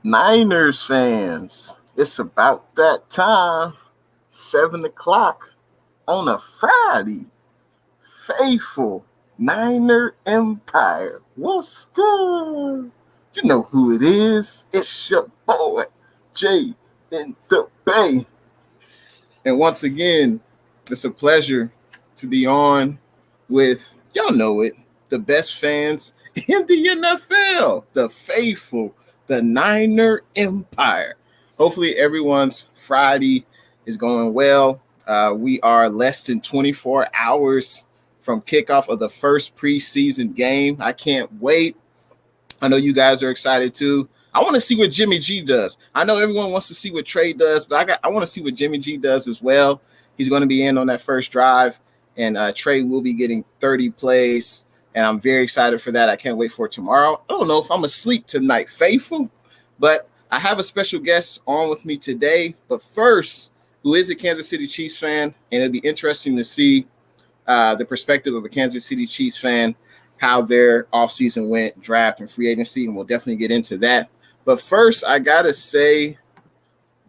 Niners fans, it's about that time. 7 o'clock on a Friday. Faithful Niner Empire. What's good? You know who it is. It's your boy, Jay in the Bay. And once again, it's a pleasure to be on with, y'all know it, the best fans in the NFL, the faithful, the Niner Empire. Hopefully, everyone's Friday is going well. We are less than 24 hours from kickoff of the first preseason game. I can't wait. I know you guys are excited too. I want to see what Jimmy G does. I know everyone wants to see what Trey does, but I want to see what Jimmy G does as well. He's going to be in on that first drive, and Trey will be getting 30 plays, and I'm very excited for that. I can't wait for tomorrow. I don't know if I'm asleep tonight, faithful, but I have a special guest on with me today. But first, who is a Kansas City Chiefs fan, and it'll be interesting to see the perspective of a Kansas City Chiefs fan, how their offseason went, draft and free agency, and we'll definitely get into that. But first, I got to say,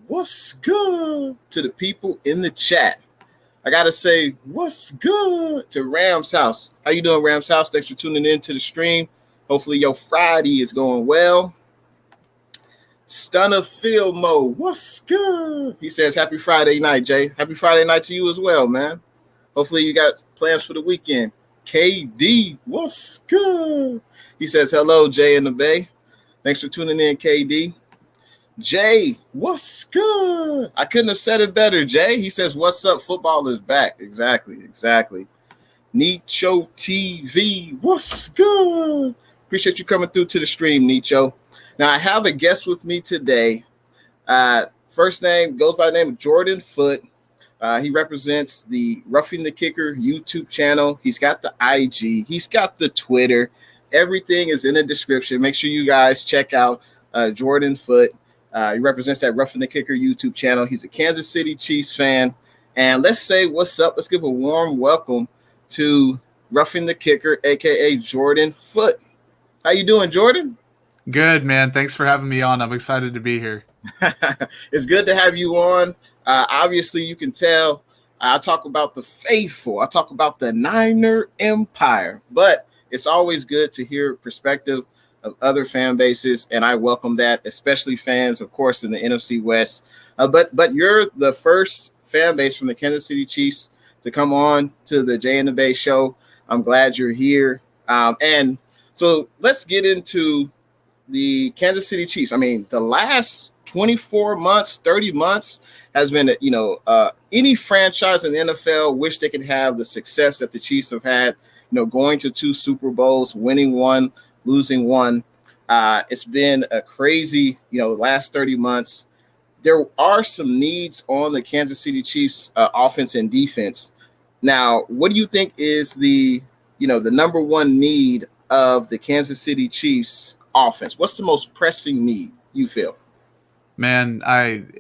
what's good to the people in the chat? I got to say, what's good to Rams House? How you doing, Rams House? Thanks for tuning in to the stream. Hopefully your Friday is going well. Stunner Field Mode, what's good? He says, happy Friday night, Jay. Happy Friday night to you as well, man. Hopefully you got plans for the weekend. KD, what's good? He says, hello, Jay in the Bay. Thanks for tuning in, KD. Jay, what's good? I couldn't have said it better, Jay. He says, what's up? Football is back. Exactly. Nicho TV, what's good? Appreciate you coming through to the stream, Nicho. Now, I have a guest with me today. First name goes by the name of Jordan Foote. He represents the Roughing the Kicker YouTube channel. He's got the IG. He's got the Twitter. Everything is in the description. Make sure you guys check out Jordan Foote. He represents that Roughing the Kicker YouTube channel. He's a Kansas City Chiefs fan. And let's say what's up. Let's give a warm welcome to Roughing the Kicker, a.k.a. Jordan Foote. How you doing, Jordan? Good, man. Thanks for having me on. I'm excited to be here. It's good to have you on. Obviously, you can tell I talk about the faithful. I talk about the Niner Empire. But it's always good to hear perspective of other fan bases, and I welcome that, especially fans, of course, in the NFC West. But you're the first fan base from the Kansas City Chiefs to come on to the Jay and the Bay show. I'm glad you're here. And so let's get into the Kansas City Chiefs. I mean, the last 24 months, 30 months has been, any franchise in the NFL wish they could have the success that the Chiefs have had, going to 2 Super Bowls, winning 1, losing 1. It's been a crazy, last 30 months. There are some needs on the Kansas City Chiefs offense and defense. Now, what do you think is the number one need of the Kansas City Chiefs offense? What's the most pressing need you feel? Man,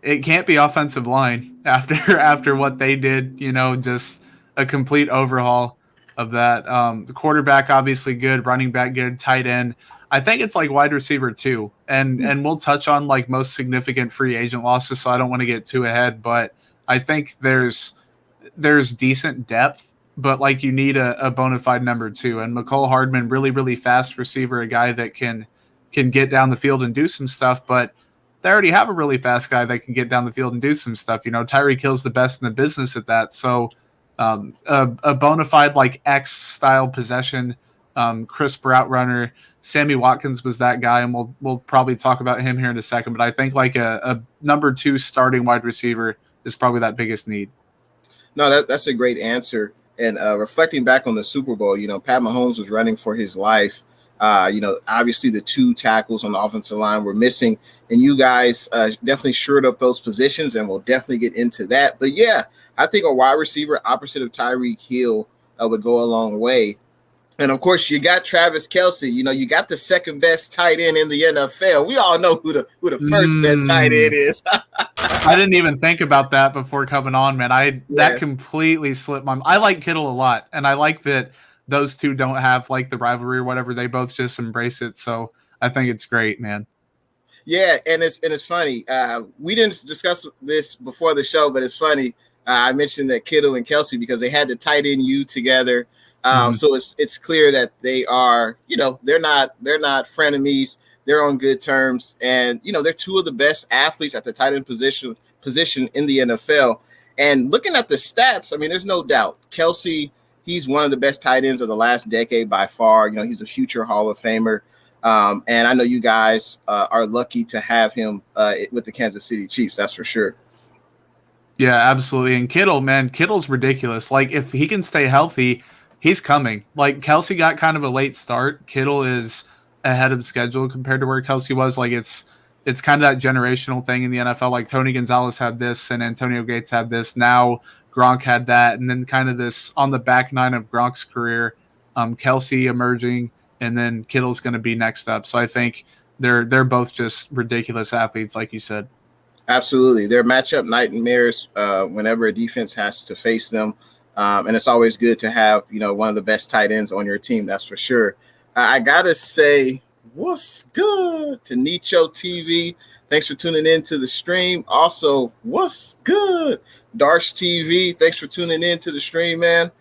it can't be offensive line after what they did, just a complete overhaul of that. The quarterback, obviously good, running back good, tight end. I think it's like wide receiver too. And we'll touch on like most significant free agent losses, so I don't want to get too ahead, but I think there's decent depth, but like you need a bona fide number 2. And McCole Hardman, really, really fast receiver, a guy that can get down the field and do some stuff, but they already have a really fast guy that can get down the field and do some stuff. Tyreek Hill's the best in the business at that. So a bona fide like X style possession, crisp route runner. Sammy Watkins was that guy, and we'll probably talk about him here in a second. But I think like a number 2 starting wide receiver is probably that biggest need. No, that's a great answer. And reflecting back on the Super Bowl, Pat Mahomes was running for his life. Obviously the 2 tackles on the offensive line were missing, and you guys definitely shored up those positions, and we'll definitely get into that. But yeah, I think a wide receiver opposite of Tyreek Hill would go a long way. And of course, you got Travis Kelce. You got the second best tight end in the NFL. We all know who the first best tight end is. I didn't even think about that before coming on, man. That completely slipped my mind. I like Kittle a lot, and I like that those two don't have like the rivalry or whatever. They both just embrace it. So I think it's great, man. Yeah, and it's funny. We didn't discuss this before the show, but it's funny. I mentioned that Kittle and Kelsey because they had the tight end U together. Mhm. So it's clear that they are, they're not frenemies. They're on good terms, and they're two of the best athletes at the tight end position in the NFL. And looking at the stats, I mean, there's no doubt Kelsey. He's one of the best tight ends of the last decade by far. He's a future Hall of Famer. And I know you guys are lucky to have him with the Kansas City Chiefs. That's for sure. Yeah, absolutely. And Kittle, man, Kittle's ridiculous. Like, if he can stay healthy, he's coming. Like, Kelsey got kind of a late start. Kittle is ahead of schedule compared to where Kelsey was. Like, it's kind of that generational thing in the NFL. Like, Tony Gonzalez had this and Antonio Gates had this. Now Gronk had that. And then kind of this on the back nine of Gronk's career, Kelsey emerging, and then Kittle's going to be next up. So I think they're both just ridiculous athletes, like you said. Absolutely. They're matchup nightmares whenever a defense has to face them. And it's always good to have, one of the best tight ends on your team. That's for sure. I got to say, what's good to Nicho TV? Thanks for tuning in to the stream. Also, what's good? Darsh TV. Thanks for tuning in to the stream, man.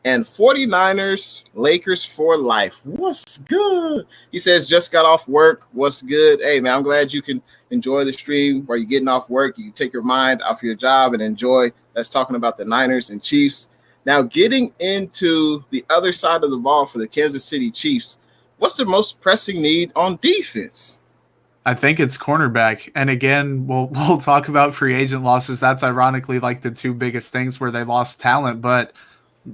And 49ers, Lakers for life. What's good? He says, just got off work. What's good? Hey, man, I'm glad you can enjoy the stream while you're getting off work. You can take your mind off your job and enjoy. That's talking about the Niners and Chiefs. Now, getting into the other side of the ball for the Kansas City Chiefs, what's the most pressing need on defense? I think it's cornerback. And again, we'll talk about free agent losses. That's ironically like the two biggest things where they lost talent. But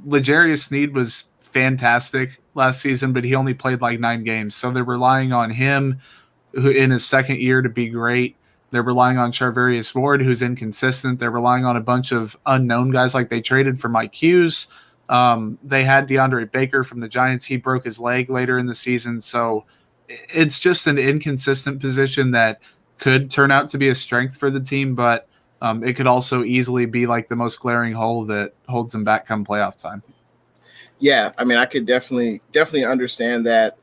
L'Jarius Sneed was fantastic last season, but he only played like 9 games. So they're relying on him in his second year to be great. They're relying on Charvarius Ward, who's inconsistent. They're relying on a bunch of unknown guys, like they traded for Mike Hughes. They had DeAndre Baker from the Giants. He broke his leg later in the season. So it's just an inconsistent position that could turn out to be a strength for the team, but it could also easily be like the most glaring hole that holds them back come playoff time. Yeah, I mean, I could definitely understand that.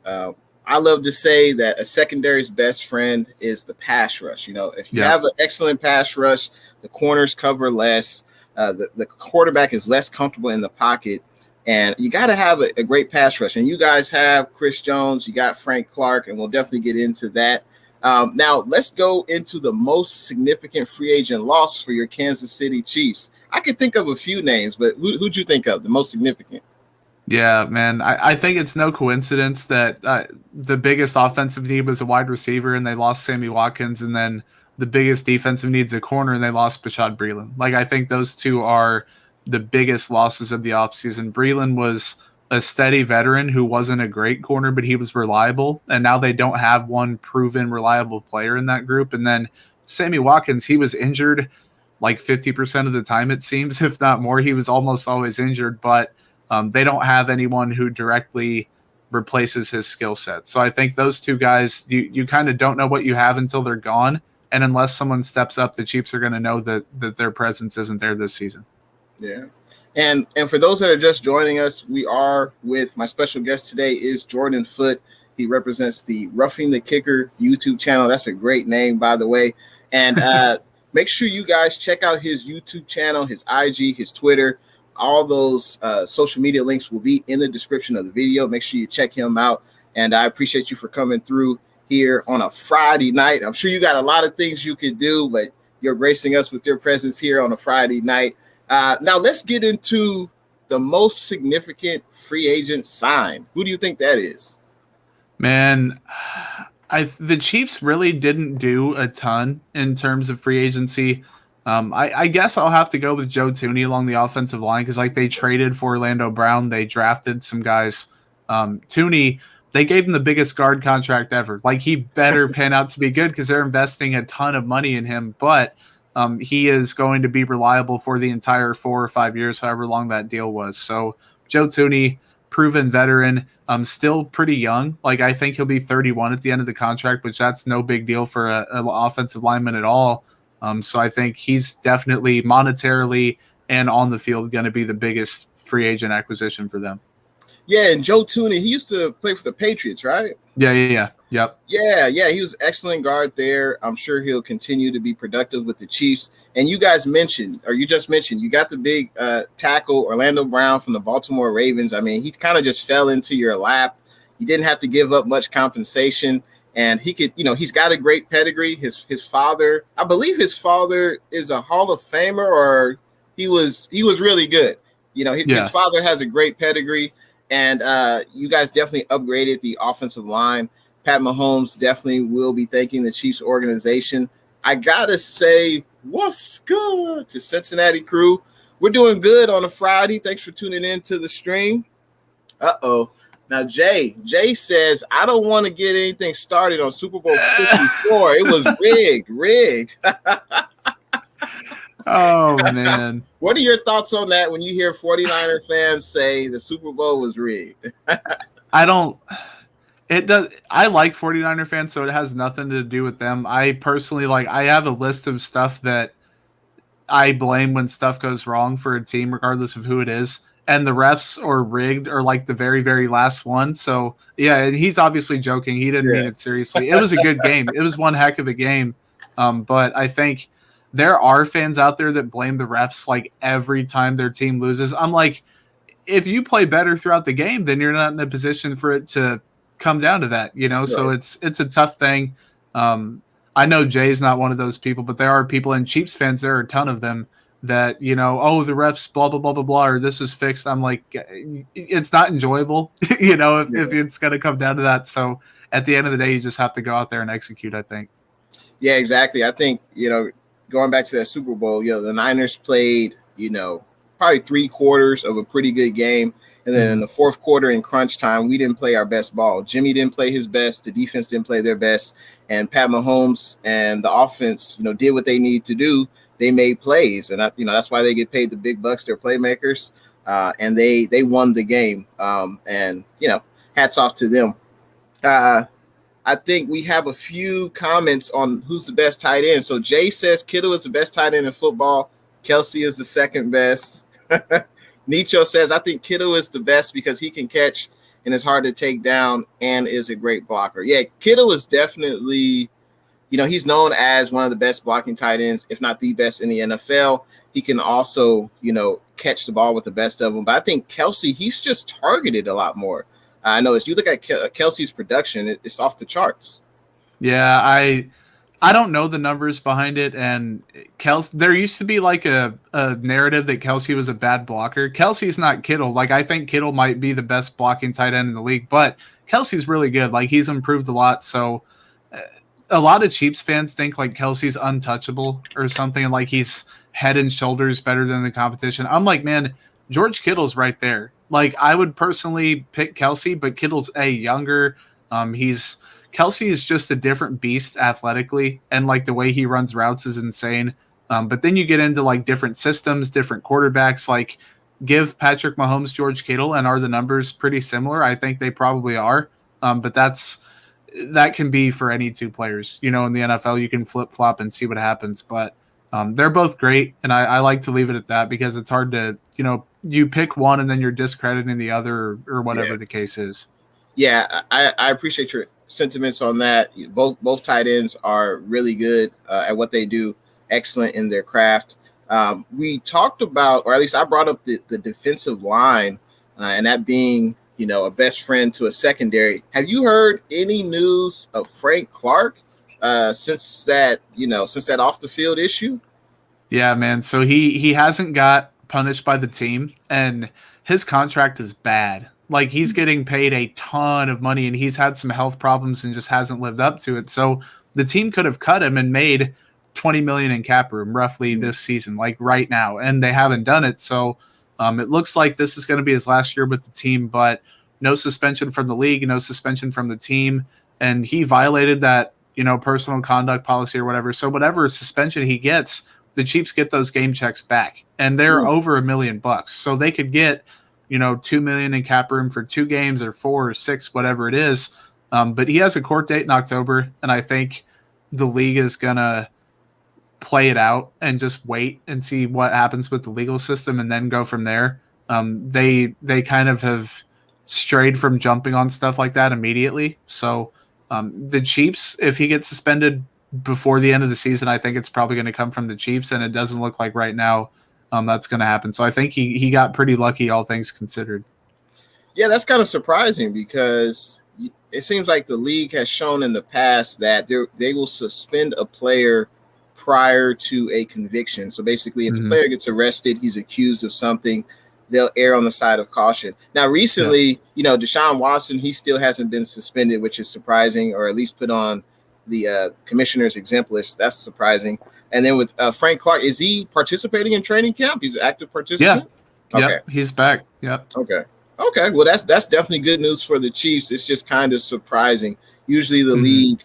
I love to say that a secondary's best friend is the pass rush. If you have an excellent pass rush, the corners cover less. The quarterback is less comfortable in the pocket. And you got to have a great pass rush. And you guys have Chris Jones, you got Frank Clark, and we'll definitely get into that. Now, let's go into the most significant free agent loss for your Kansas City Chiefs. I could think of a few names, but who'd you think of the most significant? Yeah, man. I think it's no coincidence that the biggest offensive need was a wide receiver, and they lost Sammy Watkins, and then the biggest defensive need's a corner, and they lost Bashad Breeland. Like, I think those two are the biggest losses of the offseason. Breeland was a steady veteran who wasn't a great corner, but he was reliable, and now they don't have one proven reliable player in that group. And then Sammy Watkins, he was injured like 50% of the time, it seems, if not more. He was almost always injured, but they don't have anyone who directly replaces his skill set. So I think those two guys, you kind of don't know what you have until they're gone. And unless someone steps up, the Chiefs are going to know that their presence isn't there this season. Yeah. And for those that are just joining us, we are with my special guest today is Jordan Foote. He represents the Roughing the Kicker YouTube channel. That's a great name, by the way. And make sure you guys check out his YouTube channel, his IG, his Twitter. All those social media links will be in the description of the video. Make sure you check him out. And I appreciate you for coming through here on a Friday night. I'm sure you got a lot of things you could do, but you're gracing us with your presence here on a Friday night. Now let's get into the most significant free agent sign. Who do you think that is? Man, the Chiefs really didn't do a ton in terms of free agency. I guess I'll have to go with Joe Thuney along the offensive line because like they traded for Orlando Brown. They drafted some guys. Thuney, they gave him the biggest guard contract ever. Like he better pan out to be good because they're investing a ton of money in him. But he is going to be reliable for the entire 4 or 5 years, however long that deal was. So Joe Thuney, proven veteran, still pretty young. Like I think he'll be 31 at the end of the contract, which that's no big deal for an offensive lineman at all. So I think he's definitely monetarily and on the field going to be the biggest free agent acquisition for them. Yeah, and Joe Tooney, he used to play for the Patriots, right? Yep. Yeah, he was excellent guard there. I'm sure he'll continue to be productive with the Chiefs. And you guys mentioned, or you just mentioned, you got the big tackle, Orlando Brown from the Baltimore Ravens. I mean, he kind of just fell into your lap. You didn't have to give up much compensation. And he could, he's got a great pedigree. His father, I believe his father is a Hall of Famer, or he was really good. His father has a great pedigree. And you guys definitely upgraded the offensive line. Pat Mahomes definitely will be thanking the Chiefs organization. I got to say, what's good to Cincinnati crew? We're doing good on a Friday. Thanks for tuning in to the stream. Uh-oh. Now, Jay says, I don't want to get anything started on Super Bowl 54. It was rigged. Oh, man. What are your thoughts on that when you hear 49er fans say the Super Bowl was rigged? I like 49er fans, so it has nothing to do with them. I personally, I have a list of stuff that I blame when stuff goes wrong for a team, regardless of who it is. And the refs or rigged are like the very, very last one. So, yeah, and he's obviously joking. He didn't mean it seriously. It was a good game. It was one heck of a game. But I think there are fans out there that blame the refs like every time their team loses. I'm like, if you play better throughout the game, then you're not in a position for it to come down to that, Right. So it's a tough thing. I know Jay's not one of those people, but there are people, and Chiefs fans, there are a ton of them that, oh, the refs, blah, blah, blah, blah, blah, or this is fixed. I'm like, it's not enjoyable, if it's going to come down to that. So at the end of the day, you just have to go out there and execute, I think. Yeah, exactly. I think, going back to that Super Bowl, the Niners played, probably 3/4 of a pretty good game. And then in the fourth quarter in crunch time, we didn't play our best ball. Jimmy didn't play his best. The defense didn't play their best. And Pat Mahomes and the offense, did what they need to do. They made plays. And, that's why they get paid the big bucks. They're playmakers. And they won the game. And, hats off to them. I think we have a few comments on who's the best tight end. So Jay says Kittle is the best tight end in football. Kelsey is the second best. Nicho says, I think Kittle is the best because he can catch and is hard to take down and is a great blocker. Yeah, Kittle is definitely, he's known as one of the best blocking tight ends, if not the best in the NFL. He can also, catch the ball with the best of them. But I think Kelsey, he's just targeted a lot more. I know as you look at Kelsey's production, it's off the charts. Yeah, I don't know the numbers behind it, and there used to be like a narrative that Kelsey was a bad blocker. Kelsey's not Kittle. Like, I think Kittle might be the best blocking tight end in the league, but Kelsey's really good. Like, he's improved a lot. So a lot of Chiefs fans think like Kelsey's untouchable or something, and like he's head and shoulders better than the competition. I'm like, man, George Kittle's right there. Like, I would personally pick Kelsey, but Kittle's younger. Kelsey is just a different beast athletically, and like the way he runs routes is insane. But then you get into like different systems, different quarterbacks. Like, give Patrick Mahomes George Kittle, and are the numbers pretty similar? I think they probably are. But that can be for any two players. In the NFL, you can flip flop and see what happens. But they're both great, and I like to leave it at that because it's hard to you pick one and then you're discrediting the other or whatever the case is. Yeah, I appreciate your sentiments on that. Both tight ends are really good at what they do, excellent in their craft. We talked about, or at least I brought up the defensive line, and that being, a best friend to a secondary. Have you heard any news of Frank Clark since that off the field issue? Yeah, man. So he hasn't got punished by the team, and his contract is bad. Like, he's getting paid a ton of money, and he's had some health problems and just hasn't lived up to it. So the team could have cut him and made $20 million in cap room roughly this season, like right now, and they haven't done it. So it looks like this is going to be his last year with the team, but no suspension from the league, no suspension from the team, and he violated that personal conduct policy or whatever. So whatever suspension he gets, the Chiefs get those game checks back, and they're over $1 million. So they could get, $2 million in cap room for 2 games or 4 or 6, whatever it is. But he has a court date in October, and I think the league is gonna play it out and just wait and see what happens with the legal system, and then go from there. They kind of have strayed from jumping on stuff like that immediately. So the Chiefs, if he gets suspended before the end of the season, I think it's probably going to come from the Chiefs, and it doesn't look like right now that's going to happen. So I think he got pretty lucky, all things considered. Yeah, that's kind of surprising because it seems like the league has shown in the past that they will suspend a player prior to a conviction. So basically, if the player gets arrested, he's accused of something, they'll err on the side of caution. Now, recently, Deshaun Watson, he still hasn't been suspended, which is surprising, or at least put on the commissioner's exempt list. That's surprising. And then with Frank Clark, is he participating in training camp? He's an active participant? Yeah. Okay. Yep, he's back. Yep. Okay. Well, that's definitely good news for the Chiefs. It's just kind of surprising. Usually the league,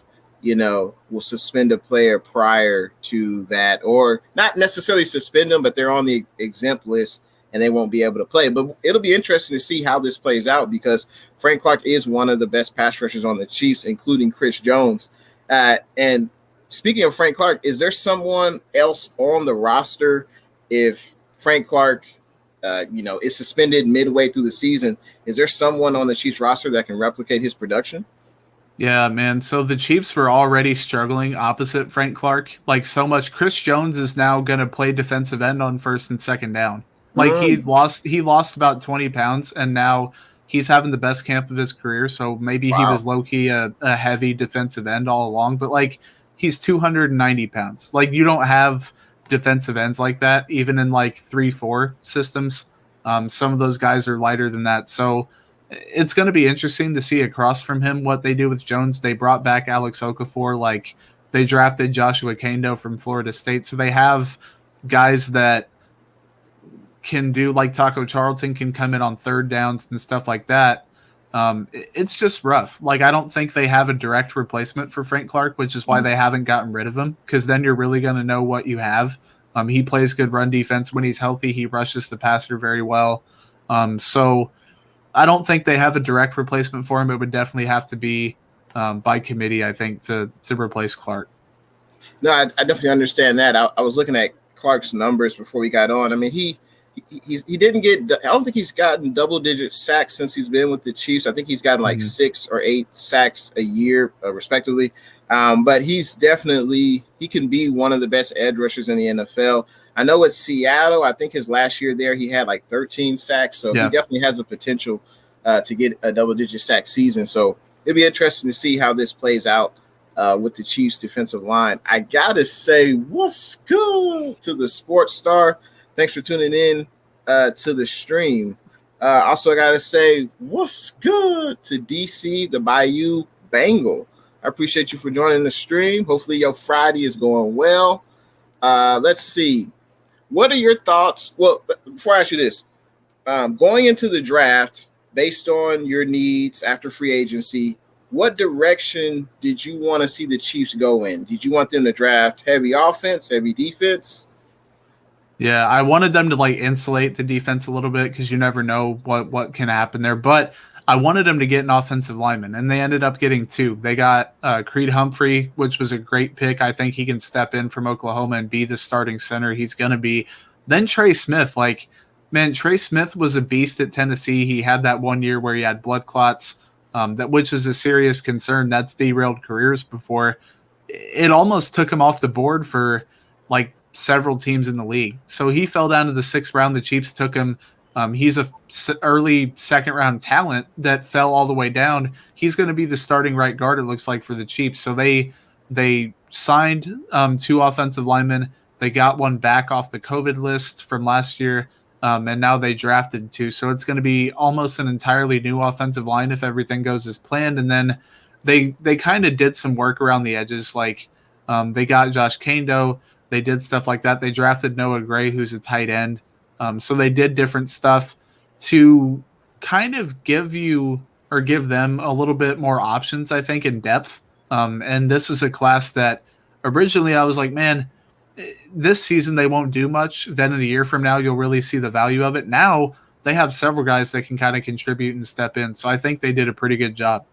will suspend a player prior to that, or not necessarily suspend them, but they're on the exempt list and they won't be able to play. But it'll be interesting to see how this plays out because Frank Clark is one of the best pass rushers on the Chiefs, including Chris Jones. And speaking of Frank Clark, is there someone else on the roster if Frank Clark is suspended midway through the season? Is there someone on the Chiefs roster that can replicate his production? Yeah, man. So the Chiefs were already struggling opposite Frank Clark. Like so much. Chris Jones is now going to play defensive end on first and second down. Like he lost about 20 pounds and now he's having the best camp of his career. So maybe he was low-key a heavy defensive end all along, but like he's 290 pounds. Like you don't have defensive ends like that, even in like 3-4 systems. Some of those guys are lighter than that. So it's going to be interesting to see across from him what they do with Jones. They brought back Alex Okafor. Like they drafted Joshua Kando from Florida State. So they have guys that can do, like Taco Charlton can come in on third downs and stuff like that. It's just rough. Like I don't think they have a direct replacement for Frank Clark, which is why they haven't gotten rid of him, because then you're really going to know what you have. He plays good run defense when he's healthy. He rushes the passer very well. So I don't think they have a direct replacement for him. It would definitely have to be by committee, I think, to replace Clark. No, I definitely understand that. I was looking at Clark's numbers before we got on. I mean, he didn't get. I don't think he's gotten double-digit sacks since he's been with the Chiefs. I think he's gotten like 6 or 8 sacks a year, respectively. But he's definitely he can be one of the best edge rushers in the NFL. I know with Seattle, I think his last year there he had like 13 sacks, so he definitely has the potential to get a double-digit sack season. So it'll be interesting to see how this plays out with the Chiefs defensive line. I gotta say, what's good to the Sports Star? Thanks for tuning in to the stream. Also, I gotta say, what's good to DC, the Bayou Bengal. I appreciate you for joining the stream. Hopefully your Friday is going well. Let's see. What are your thoughts? Well, before I ask you this, going into the draft, based on your needs after free agency, what direction did you want to see the Chiefs go in? Did you want them to draft heavy offense, heavy defense? Yeah, I wanted them to like insulate the defense a little bit because you never know what can happen there. But I wanted them to get an offensive lineman, and they ended up getting 2. They got Creed Humphrey, which was a great pick. I think he can step in from Oklahoma and be the starting center. He's going to be. Then Trey Smith, like, man, Trey Smith was a beast at Tennessee. He had that 1 year where he had blood clots, which is a serious concern. That's derailed careers before. It almost took him off the board for like several teams in the league. So he fell down to the 6th round. The Chiefs took him. He's a early 2nd round talent that fell all the way down. He's going to be the starting right guard, it looks like, for the Chiefs. So they signed 2 offensive linemen. They got one back off the COVID list from last year, and now they drafted 2. So it's going to be almost an entirely new offensive line if everything goes as planned. And then they kind of did some work around the edges. Like they got Josh Kando. They did stuff like that. They drafted Noah Gray, who's a tight end. So they did different stuff to kind of give them a little bit more options, I think, in depth. And this is a class that originally I was like, man, this season they won't do much. Then in a year from now, you'll really see the value of it. Now they have several guys that can kind of contribute and step in. So I think they did a pretty good job.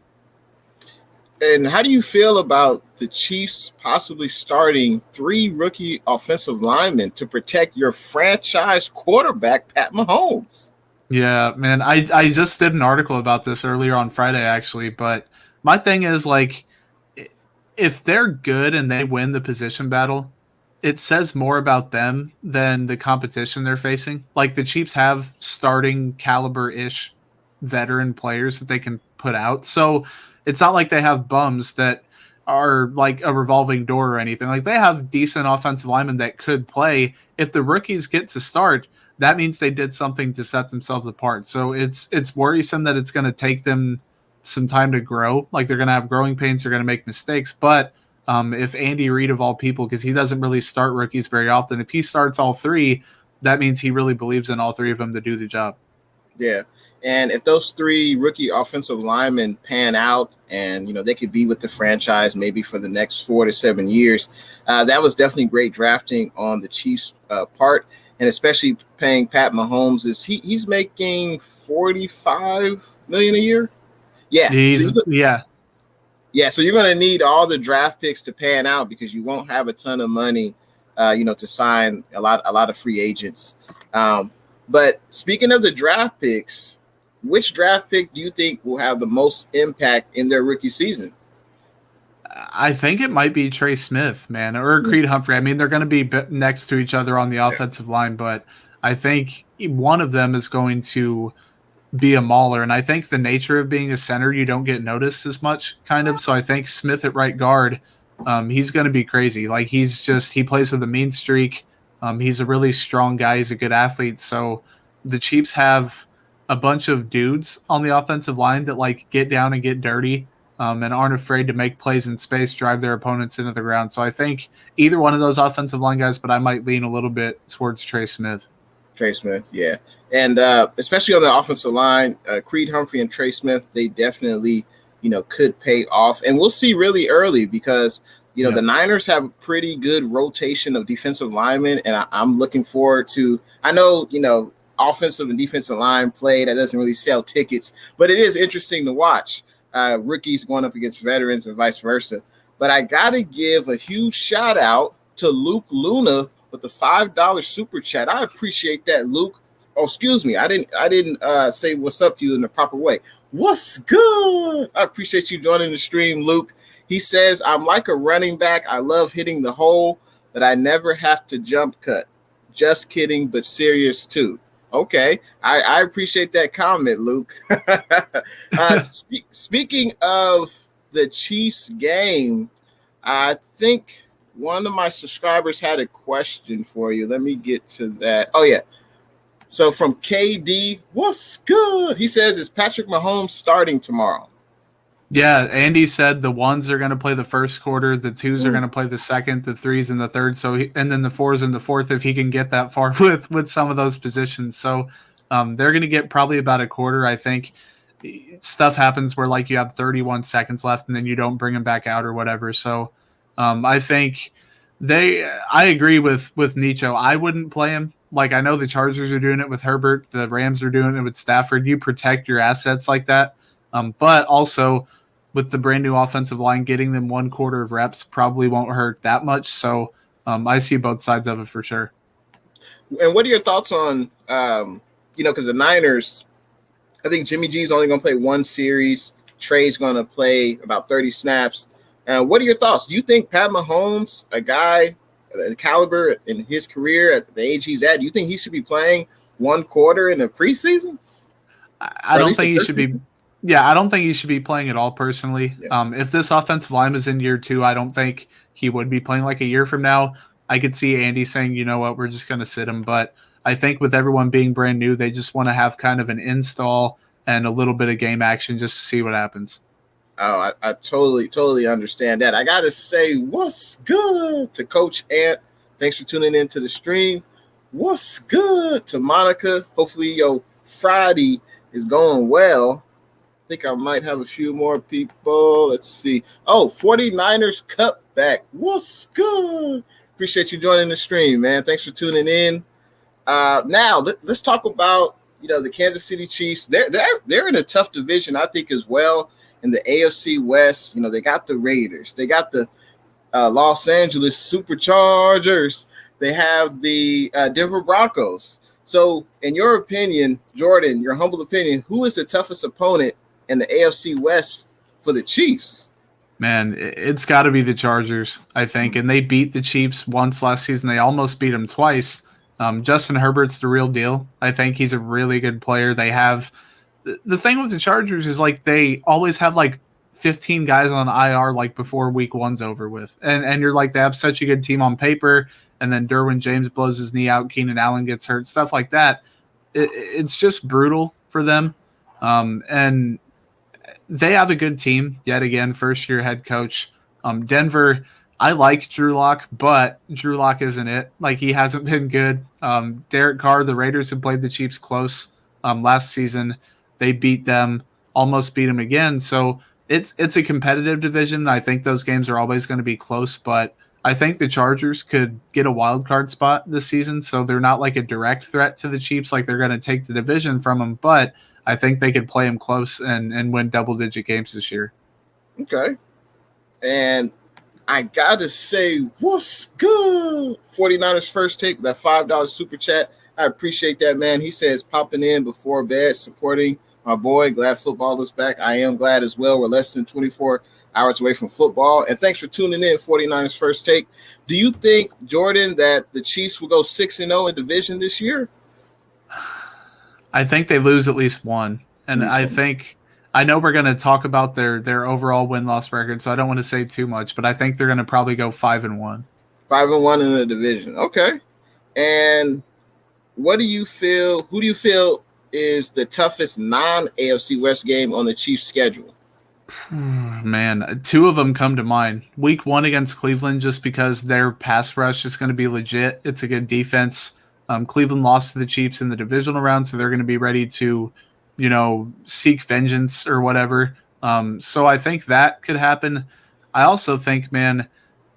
And how do you feel about the Chiefs possibly starting 3 rookie offensive linemen to protect your franchise quarterback, Pat Mahomes? Yeah, man. I just did an article about this earlier on Friday, actually. But my thing is, like, if they're good and they win the position battle, it says more about them than the competition they're facing. Like, the Chiefs have starting caliber ish veteran players that they can put out. So it's not like they have bums that are like a revolving door or anything. Like, they have decent offensive linemen that could play. If the rookies get to start, that means they did something to set themselves apart. So it's worrisome that it's going to take them some time to grow. Like, they're going to have growing pains, they're going to make mistakes. But if Andy Reid, of all people, because he doesn't really start rookies very often, if he starts all three, that means he really believes in all three of them to do the job. Yeah. And if those three rookie offensive linemen pan out and, they could be with the franchise maybe for the next 4 to 7 years, that was definitely great drafting on the Chiefs' part. And especially paying Pat Mahomes he's making $45 million a year. Yeah. Yeah. Yeah. So you're going to need all the draft picks to pan out because you won't have a ton of money, to sign a lot of free agents. But speaking of the draft picks, which draft pick do you think will have the most impact in their rookie season? I think it might be Trey Smith, man, or Creed Humphrey. I mean, they're going to be next to each other on the offensive line, but I think one of them is going to be a mauler. And I think the nature of being a center, you don't get noticed as much, kind of. So I think Smith at right guard, he's going to be crazy. Like, he plays with a mean streak. He's a really strong guy. He's a good athlete. So the Chiefs have a bunch of dudes on the offensive line that like get down and get dirty, and aren't afraid to make plays in space, drive their opponents into the ground. So I think either one of those offensive line guys, but I might lean a little bit towards Trey Smith. Trey Smith, yeah. And especially on the offensive line, Creed Humphrey and Trey Smith, they definitely, could pay off. And we'll see really early because, the Niners have a pretty good rotation of defensive linemen. And I'm looking forward to, I know, offensive and defensive line play that doesn't really sell tickets, but it is interesting to watch rookies going up against veterans and vice versa. But I got to give a huge shout out to Luke Luna with the $5 super chat. I appreciate that, Luke. Oh, excuse me. I didn't say what's up to you in the proper way. What's good? I appreciate you joining the stream, Luke. He says, I'm like a running back. I love hitting the hole, but I never have to jump cut. Just kidding, but serious too. Okay. I appreciate that comment, Luke. Speaking of the Chiefs game, I think one of my subscribers had a question for you. Let me get to that. Oh, yeah. So from KD, what's good? He says, is Patrick Mahomes starting tomorrow? Yeah, Andy said the ones are going to play the first quarter, the twos are going to play the second, the threes in the third, and then the fours in the fourth if he can get that far with some of those positions. So they're going to get probably about a quarter, I think. Stuff happens where like you have 31 seconds left and then you don't bring him back out or whatever. So I think I agree with Nicho. I wouldn't play him. Like, I know the Chargers are doing it with Herbert, the Rams are doing it with Stafford. You protect your assets like that, but also with the brand new offensive line, getting them one quarter of reps probably won't hurt that much. So I see both sides of it for sure. And what are your thoughts on, because the Niners, I think Jimmy G is only going to play one series. Trey's going to play about 30 snaps. What are your thoughts? Do you think Pat Mahomes, a guy, the caliber in his career at the age he's at, do you think he should be playing one quarter in the preseason? I don't think he should be. Yeah, I don't think he should be playing at all personally. Yeah. If this offensive line is in year 2, I don't think he would be playing like a year from now. I could see Andy saying, you know what, we're just going to sit him. But I think with everyone being brand new, they just want to have kind of an install and a little bit of game action just to see what happens. Oh, I totally understand that. I got to say, what's good to Coach Ant. Thanks for tuning in to the stream. What's good to Monica. Hopefully your Friday is going well. I think I might have a few more people. Let's see. Oh, 49ers cutback. What's good? Appreciate you joining the stream, man. Thanks for tuning in. Now, let's talk about, the Kansas City Chiefs. They're in a tough division, I think, as well. In the AFC West, they got the Raiders. They got the Los Angeles Superchargers. They have the Denver Broncos. So, in your opinion, Jordan, your humble opinion, who is the toughest opponent in the AFC West for the Chiefs? Man, it's got to be the Chargers, I think. And they beat the Chiefs once last season. They almost beat them twice. Justin Herbert's the real deal. I think he's a really good player. They have the thing with the Chargers is like they always have like 15 guys on IR like before week one's over with. And you're like, they have such a good team on paper. And then Derwin James blows his knee out. Keenan Allen gets hurt, stuff like that. It's just brutal for them. And they have a good team yet again. First year head coach. Denver, I like Drew Lock, but Drew Lock isn't it. Like he hasn't been good. Derek Carr, the Raiders have played the Chiefs close last season. They beat them, almost beat them again. So it's a competitive division. I think those games are always going to be close, but I think the Chargers could get a wild card spot this season. So they're not like a direct threat to the Chiefs, like they're going to take the division from them, but I think they could play them close and win double-digit games this year. Okay. And I got to say, what's good? 49ers First Take, that $5 super chat. I appreciate that, man. He says, popping in before bed, supporting my boy. Glad football is back. I am glad as well. We're less than 24 hours away from football. And thanks for tuning in, 49ers First Take. Do you think, Jordan, that the Chiefs will go 6-0 in division this year? I think they lose at least one. And I know we're going to talk about their overall win-loss record, so I don't want to say too much, but I think they're going to probably go 5-1. 5-1 in the division. Okay. And what do you feel? Who do you feel is the toughest non-AFC West game on the Chiefs' schedule? Man, two of them come to mind. Week 1 against Cleveland, just because their pass rush is going to be legit. It's a good defense. Cleveland lost to the Chiefs in the divisional round, so they're going to be ready to, seek vengeance or whatever. So I think that could happen. I also think, man,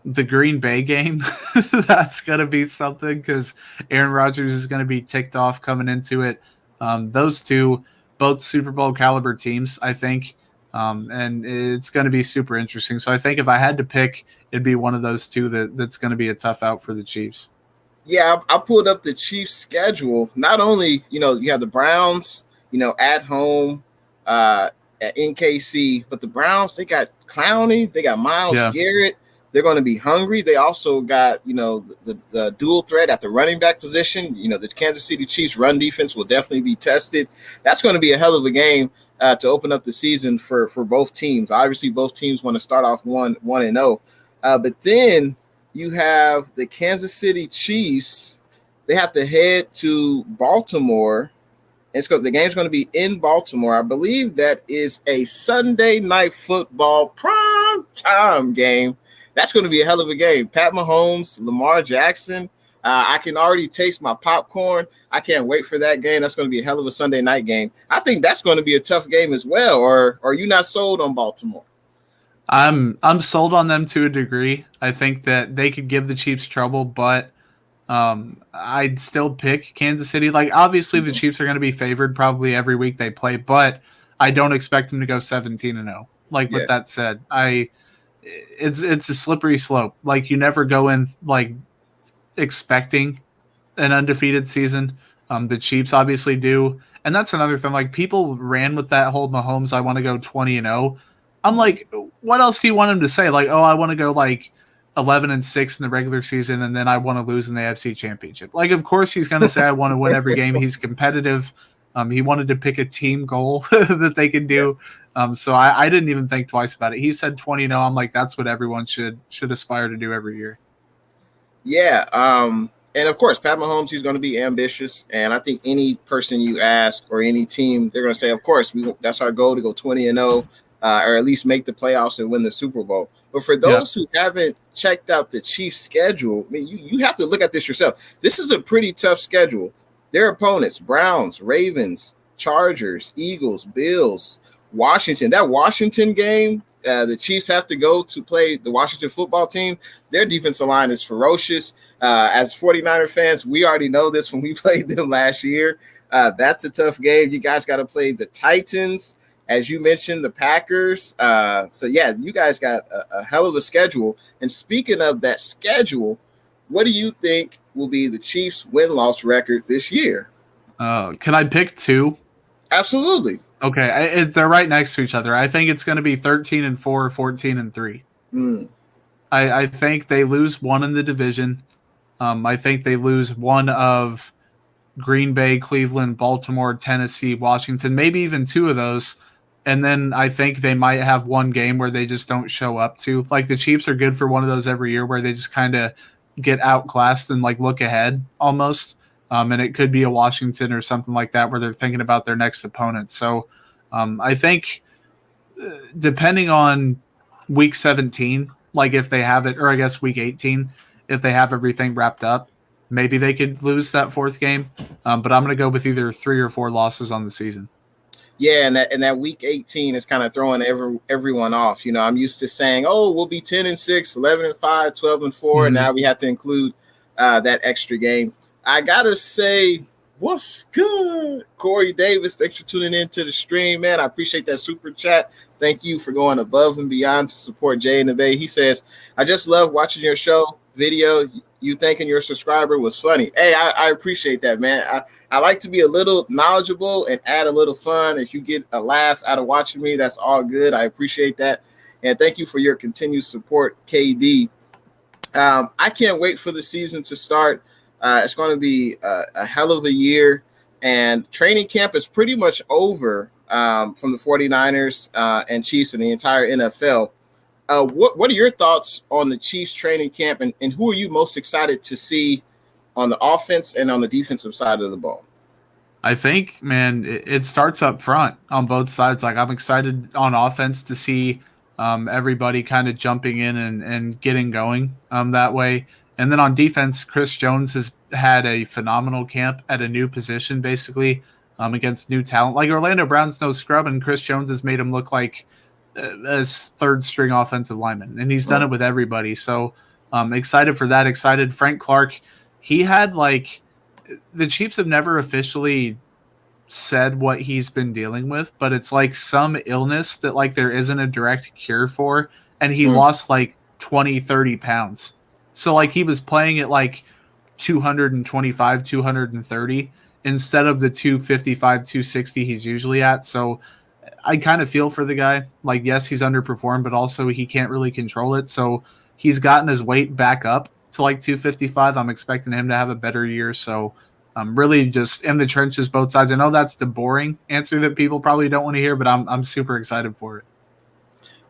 the Green Bay game, that's going to be something because Aaron Rodgers is going to be ticked off coming into it. Those two, both Super Bowl caliber teams, I think, and it's going to be super interesting. So I think if I had to pick, it'd be one of those two that's going to be a tough out for the Chiefs. Yeah, I pulled up the Chiefs' schedule. Not only, you have the Browns, at home at NKC, but the Browns, they got Clowney, they got Myles Garrett. They're going to be hungry. They also got, the dual threat at the running back position. The Kansas City Chiefs run defense will definitely be tested. That's going to be a hell of a game to open up the season for both teams. Obviously, both teams want to start off 1-0. But then you have the Kansas City Chiefs. They have to head to Baltimore. The game's going to be in Baltimore. I believe that is a Sunday night football prime time game. That's going to be a hell of a game. Pat Mahomes, Lamar Jackson. I can already taste my popcorn. I can't wait for that game. That's going to be a hell of a Sunday night game. I think that's going to be a tough game as well. Or are you not sold on Baltimore? I'm sold on them to a degree. I think that they could give the Chiefs trouble, but I'd still pick Kansas City. Like, obviously, the Chiefs are going to be favored probably every week they play, but I don't expect them to go 17-0. Like, with that said, it's a slippery slope. Like, you never go in like expecting an undefeated season. The Chiefs obviously do, and that's another thing. Like, people ran with that whole Mahomes, I want to go 20-0. I'm like, what else do you want him to say? Like, oh, I want to go like 11-6 in the regular season, and then I want to lose in the AFC Championship. Like, of course he's going to say I want to win every game. He's competitive. He wanted to pick a team goal that they can do. So I didn't even think twice about it. He said 20-0. I'm like, that's what everyone should aspire to do every year. Yeah. And of course, Pat Mahomes, he's going to be ambitious. And I think any person you ask or any team, they're going to say, of course, that's our goal, to go 20-0. Or at least make the playoffs and win the Super Bowl. But for those who haven't checked out the Chiefs' schedule, I mean, you have to look at this yourself. This is a pretty tough schedule. Their opponents, Browns, Ravens, Chargers, Eagles, Bills, Washington. That Washington game, the Chiefs have to go to play the Washington football team. Their defensive line is ferocious. As 49er fans, we already know this when we played them last year. That's a tough game. You guys got to play the Titans. As you mentioned, the Packers. So, you guys got a hell of a schedule. And speaking of that schedule, what do you think will be the Chiefs' win-loss record this year? Can I pick two? Absolutely. Okay, they're right next to each other. I think it's going to be 13-4, 14-3. Mm. I think they lose one in the division. I think they lose one of Green Bay, Cleveland, Baltimore, Tennessee, Washington, maybe even two of those. And then I think they might have one game where they just don't show up to. Like the Chiefs are good for one of those every year where they just kind of get outclassed and like look ahead almost. And it could be a Washington or something like that where they're thinking about their next opponent. So I think depending on week 17, like if they have it, or I guess week 18, if they have everything wrapped up, maybe they could lose that fourth game. But I'm going to go with either 3 or 4 losses on the season. Yeah, and that week 18 is kind of throwing everyone off. I'm used to saying, "Oh, we'll be 10-6, 11-5, 12-4," Mm-hmm. and now we have to include that extra game. I gotta say, what's good, Corey Davis? Thanks for tuning in to the stream, man. I appreciate that super chat. Thank you for going above and beyond to support Jay and the Bay. He says, "I just love watching your show video. You thanking your subscriber was funny." Hey, I appreciate that, man. I like to be a little knowledgeable and add a little fun. If you get a laugh out of watching me, that's all good. I appreciate that. And thank you for your continued support, KD. I can't wait for the season to start. It's going to be a hell of a year. And training camp is pretty much over from the 49ers and Chiefs and the entire NFL. What are your thoughts on the Chiefs training camp, and who are you most excited to see on the offense and on the defensive side of the ball? I think, man, it starts up front on both sides. Like I'm excited on offense to see everybody kind of jumping in and getting going that way. And then on defense, Chris Jones has had a phenomenal camp at a new position, basically against new talent. Like Orlando Brown's no scrub, and Chris Jones has made him look like a third string offensive lineman, and he's done it with everybody. So excited for that. Excited. Frank Clark, he had like the Chiefs have never officially said what he's been dealing with, but it's like some illness that like there isn't a direct cure for, and he lost like 20, 30 pounds. So like he was playing at like 225, 230 instead of the 255, 260 he's usually at. So I kind of feel for the guy. Like, yes, he's underperformed, but also he can't really control it. So he's gotten his weight back up to like 255. I'm expecting him to have a better year. So I'm really just in the trenches, both sides. I know that's the boring answer that people probably don't want to hear, but I'm super excited for it.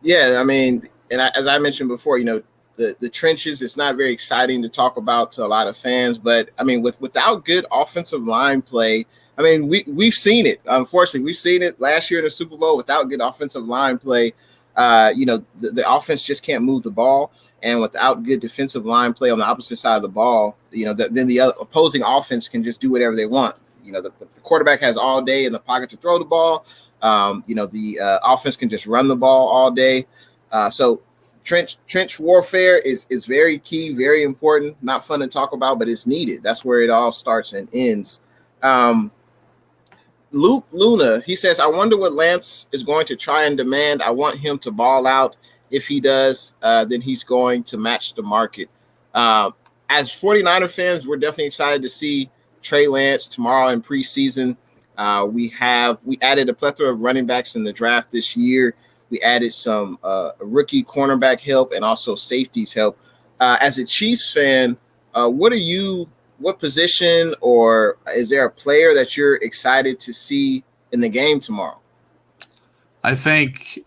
Yeah, I mean, as I mentioned before, the trenches, it's not very exciting to talk about to a lot of fans. But, I mean, without good offensive line play, I mean, we've seen it. Unfortunately, we've seen it last year in the Super Bowl without good offensive line play. The offense just can't move the ball. And without good defensive line play on the opposite side of the ball, then the opposing offense can just do whatever they want. The quarterback has all day in the pocket to throw the ball. The offense can just run the ball all day. So trench warfare is very key, very important. Not fun to talk about, but it's needed. That's where it all starts and ends. Luke Luna, he says, I wonder what Lance is going to try and demand. I want him to ball out. If he does, then he's going to match the market. As 49er fans, we're definitely excited to see Trey Lance tomorrow in preseason. We added a plethora of running backs in the draft this year. We added some rookie cornerback help and also safeties help. As a Chiefs fan, what position or is there a player that you're excited to see in the game tomorrow? I think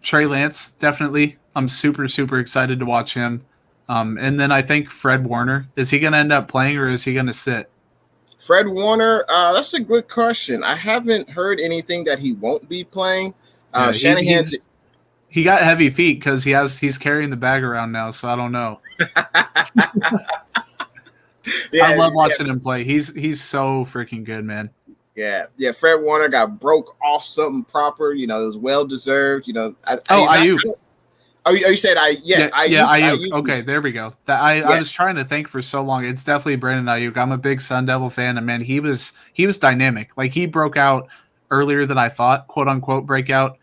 Trey Lance, definitely. I'm super, super excited to watch him. And then I think Fred Warner. Is he going to end up playing or is he going to sit? Fred Warner, that's a good question. I haven't heard anything that he won't be playing. Shanahan, he got heavy feet because he's carrying the bag around now, so I don't know. Yeah, I love watching him play. He's so freaking good, man. Yeah. Fred Warner got broke off something proper. It was well deserved. Ayuk. You said Ayuk. Okay, there we go. I was trying to think for so long. It's definitely Brandon Ayuk. I'm a big Sun Devil fan, and man, he was dynamic. Like he broke out earlier than I thought, quote unquote breakout.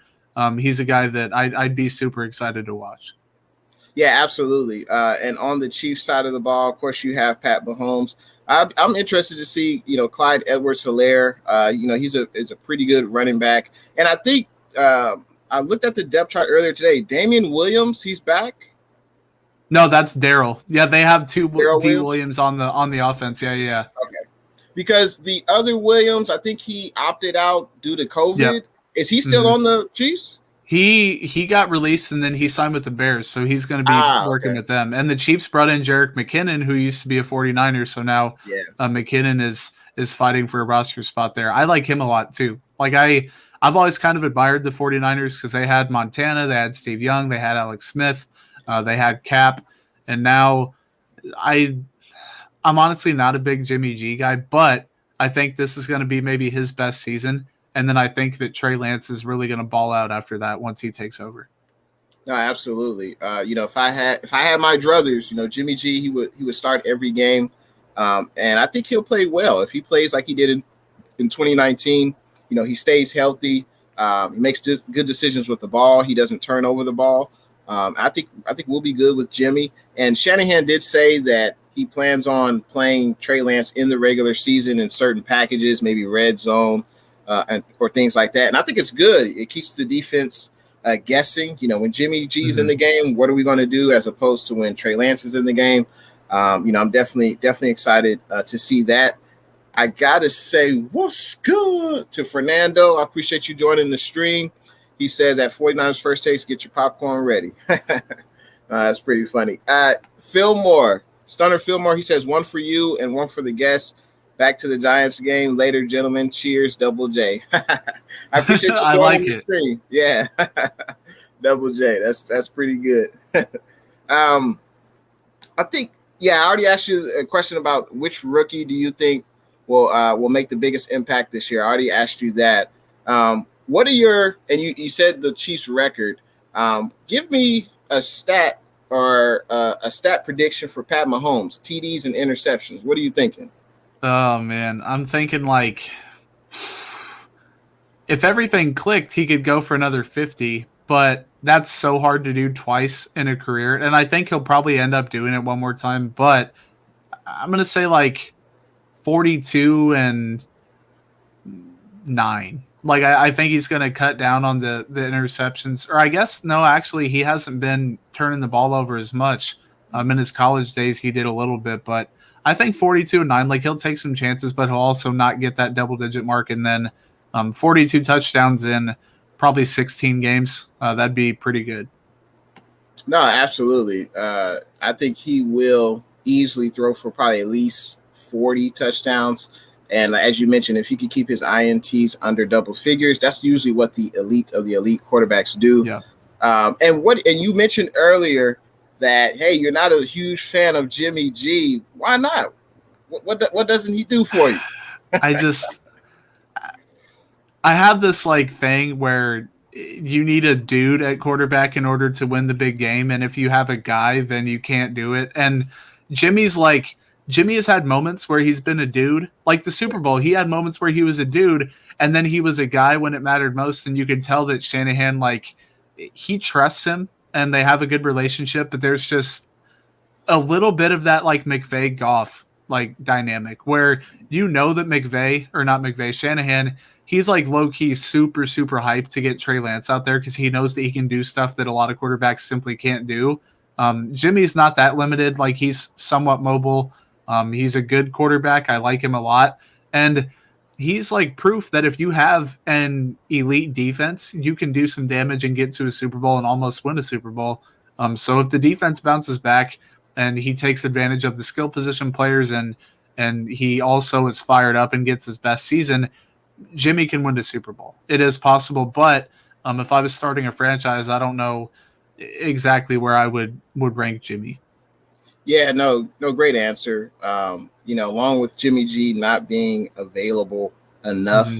He's a guy that I'd be super excited to watch. Yeah, absolutely. And on the Chiefs side of the ball, of course, you have Pat Mahomes. I'm interested to see, Clyde Edwards-Helaire. He's a pretty good running back. And I think I looked at the depth chart earlier today. Damian Williams, he's back. No, that's Daryl. Yeah, they have two Daryl D Williams? Williams on the offense. Yeah. Okay. Because the other Williams, I think he opted out due to COVID. Yep. Is he still on the Chiefs? He got released and then he signed with the Bears, so he's going to be working with them. And the Chiefs brought in Jerick McKinnon, who used to be a 49er, so now McKinnon is fighting for a roster spot there. I like him a lot too. Like I've always kind of admired the 49ers because they had Montana, they had Steve Young, they had Alex Smith, they had Cap, and now I'm honestly not a big Jimmy G guy, but I think this is going to be maybe his best season. And then I think that Trey Lance is really going to ball out after that once he takes over. No, absolutely. If I had my druthers, Jimmy G, he would start every game, and I think he'll play well if he plays like he did in 2019. He stays healthy, makes good decisions with the ball. He doesn't turn over the ball. I think we'll be good with Jimmy. And Shanahan did say that he plans on playing Trey Lance in the regular season in certain packages, maybe red zone. Or things like that. And I think it's good. It keeps the defense guessing. When Jimmy G's in the game, what are we going to do as opposed to when Trey Lance is in the game? I'm definitely excited to see that. I got to say, what's good to Fernando. I appreciate you joining the stream. He says at 49ers First Takes, get your popcorn ready. That's pretty funny. Stunner Fillmore, he says one for you and one for the guests. Back to the Giants game later, gentlemen. Cheers, Double J. I appreciate you. I like it. Stream. Yeah, Double J. That's pretty good. I think. Yeah, I already asked you a question about which rookie do you think will make the biggest impact this year. I already asked you that. What are your and you said the Chiefs record? Give me a stat or a stat prediction for Pat Mahomes, TDs and interceptions. What are you thinking? Oh, man. I'm thinking like if everything clicked, he could go for another 50, but that's so hard to do twice in a career. And I think he'll probably end up doing it one more time, but I'm going to say like 42 and 9. Like I think he's going to cut down on the interceptions. Or I guess, no, actually he hasn't been turning the ball over as much. In his college days, he did a little bit, but I think 42 and 9, like he'll take some chances, but he'll also not get that double-digit mark. And then 42 touchdowns in probably 16 games. That'd be pretty good. No, absolutely. I think he will easily throw for probably at least 40 touchdowns. And as you mentioned, if he could keep his INTs under double figures, that's usually what the elite of the elite quarterbacks do. Yeah. And you mentioned earlier that, hey, you're not a huge fan of Jimmy G. Why not? What doesn't he do for you? I have this like thing where you need a dude at quarterback in order to win the big game. And if you have a guy, then you can't do it. And Jimmy has had moments where he's been a dude. Like the Super Bowl, he had moments where he was a dude and then he was a guy when it mattered most. And you could tell that Shanahan, like, he trusts him and they have a good relationship, but there's just a little bit of that like McVay Goff like dynamic where that Shanahan, he's like low-key super, super hyped to get Trey Lance out there because he knows that he can do stuff that a lot of quarterbacks simply can't do. Jimmy's not that limited. Like he's somewhat mobile. He's a good quarterback. I like him a lot. And he's like proof that if you have an elite defense, you can do some damage and get to a Super Bowl and almost win a Super Bowl. So if the defense bounces back and he takes advantage of the skill position players and he also is fired up and gets his best season, Jimmy can win the Super Bowl. It is possible, but if I was starting a franchise, I don't know exactly where I would rank Jimmy. Yeah, no, great answer. Along with Jimmy G not being available enough,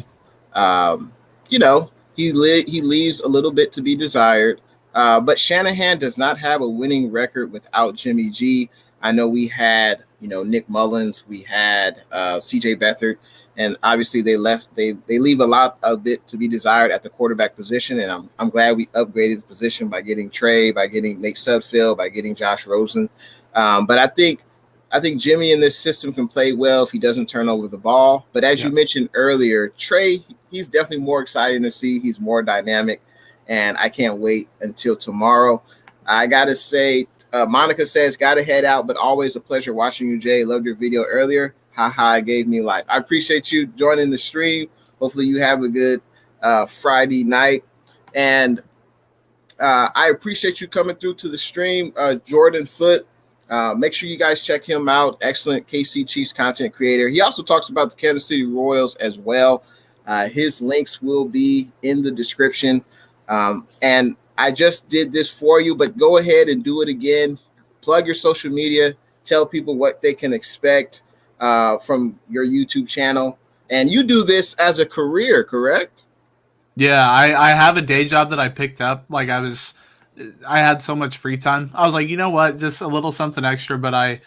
he leaves a little bit to be desired. But Shanahan does not have a winning record without Jimmy G. I know we had, Nick Mullins, we had CJ Beathard, and obviously they leave a lot of it to be desired at the quarterback position. And I'm glad we upgraded the position by getting Trey, by getting Nate Sudfeld, by getting Josh Rosen. But I think I think Jimmy in this system can play well if he doesn't turn over the ball. But as you mentioned earlier, Trey, he's definitely more exciting to see. He's more dynamic, and I can't wait until tomorrow. I got to say, Monica says, got to head out, but always a pleasure watching you, Jay. Loved your video earlier. Haha, it gave me life. I appreciate you joining the stream. Hopefully you have a good Friday night. And I appreciate you coming through to the stream, Jordan Foote. Make sure you guys check him out. Excellent KC Chiefs content creator. He also talks about the Kansas City Royals as well. His links will be in the description. And I just did this for you, but go ahead and do it again. Plug your social media. Tell people what they can expect from your YouTube channel. And you do this as a career, correct? Yeah, I have a day job that I picked up. Like I had so much free time. I was like, you know what, just a little something extra, but I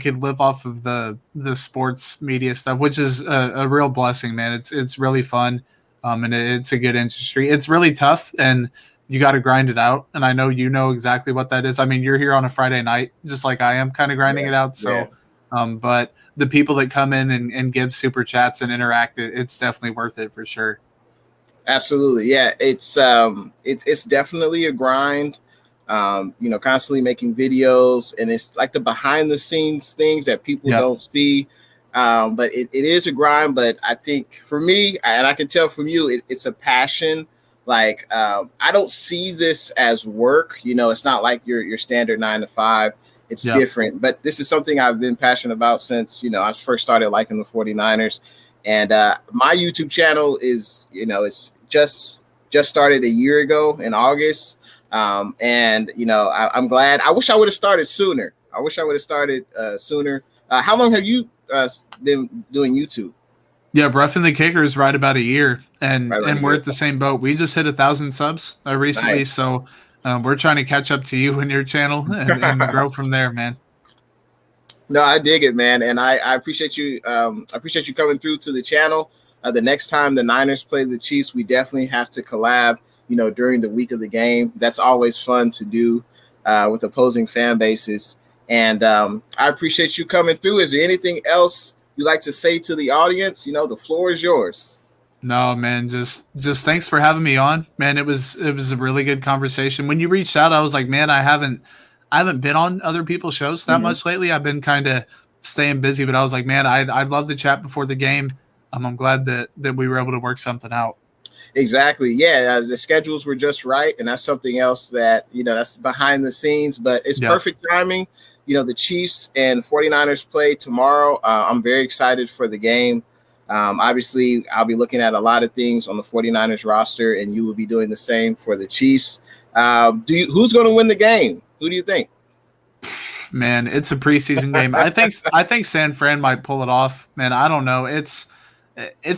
could live off of the sports media stuff, which is a real blessing, man. It's really fun, and it's a good industry. It's really tough, and you got to grind it out. And I know you know exactly what that is. I mean, you're here on a Friday night, just like I am, kind of grinding it out. So, but the people that come in and give super chats and interact, it's definitely worth it for sure. Absolutely. Yeah. It's definitely a grind, constantly making videos, and it's like the behind the scenes things that people don't see. But it is a grind, but I think for me, and I can tell from you, it's a passion. Like, I don't see this as work, it's not like your standard 9 to 5. It's different, but this is something I've been passionate about since, I first started liking the 49ers. And my YouTube channel is, it's just started a year ago in August. And, I'm glad. I wish I would have started sooner. How long have you been doing YouTube? Yeah, Roughing the Kicker is right about a year, and we're at the same boat. We just hit 1,000 subs recently, nice. So we're trying to catch up to you and your channel and grow from there, man. No, I dig it, man, and I appreciate you. I appreciate you coming through to the channel. The next time the Niners play the Chiefs, we definitely have to collab. During the week of the game, that's always fun to do with opposing fan bases. And I appreciate you coming through. Is there anything else you'd like to say to the audience? The floor is yours. No, man, just thanks for having me on, man. It was a really good conversation. When you reached out, I was like, man, I haven't been on other people's shows that much lately. I've been kind of staying busy, but I was like, man, I'd love to chat before the game. I'm glad that we were able to work something out. Exactly. Yeah. The schedules were just right. And that's something else that, that's behind the scenes, but it's perfect timing. The Chiefs and 49ers play tomorrow. I'm very excited for the game. Obviously, I'll be looking at a lot of things on the 49ers roster, and you will be doing the same for the Chiefs. Who's going to win the game? Who do you think? Man, it's a preseason game. I think San Fran might pull it off. Man, I don't know. It's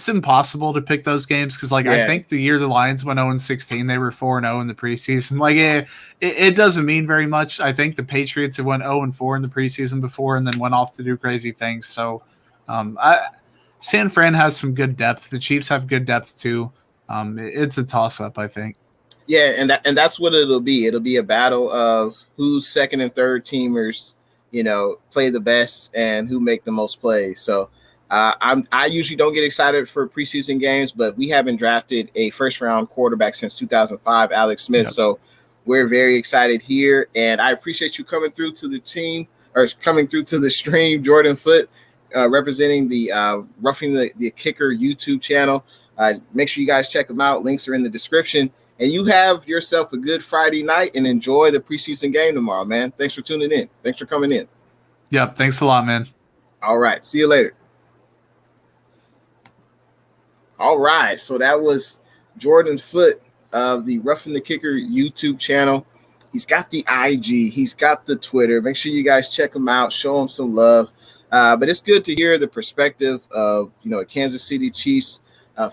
impossible to pick those games because, I think the year the Lions went 0-16, they were 4-0 in the preseason. It doesn't mean very much. I think the Patriots have went 0-4 in the preseason before and then went off to do crazy things. So, San Fran has some good depth. The Chiefs have good depth too. It's a toss-up, I think. Yeah, and that's what it'll be. It'll be a battle of whose second and third teamers, play the best and who make the most plays. So I usually don't get excited for preseason games, but we haven't drafted a first-round quarterback since 2005, Alex Smith. Yep. So we're very excited here, and I appreciate you coming through to the team or coming through to the stream, Jordan Foote, representing the Roughing the Kicker YouTube channel. Make sure you guys check them out. Links are in the description. And you have yourself a good Friday night and enjoy the preseason game tomorrow, man. Thanks for tuning in. Thanks for coming in. Yep. Thanks a lot, man. All right. See you later. All right. So that was Jordan Foote of the Roughing the Kicker YouTube channel. He's got the IG. He's got the Twitter. Make sure you guys check him out. Show him some love. But it's good to hear the perspective of, a Kansas City Chiefs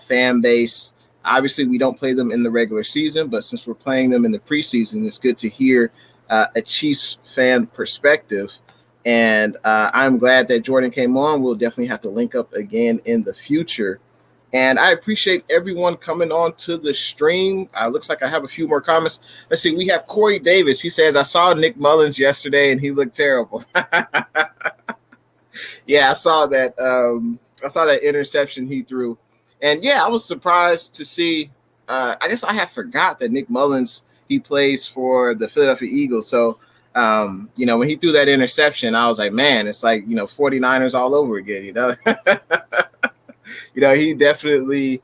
fan base. Obviously, we don't play them in the regular season, but since we're playing them in the preseason, it's good to hear a Chiefs fan perspective. And I'm glad that Jordan came on. We'll definitely have to link up again in the future. And I appreciate everyone coming on to the stream. Looks like I have a few more comments. Let's see. We have Corey Davis. He says, I saw Nick Mullins yesterday and he looked terrible. Yeah, I saw that. I saw that interception he threw. And yeah, I was surprised to see. I guess I had forgot that Nick Mullins, he plays for the Philadelphia Eagles. So, when he threw that interception, I was like, man, it's like, 49ers all over again, he definitely,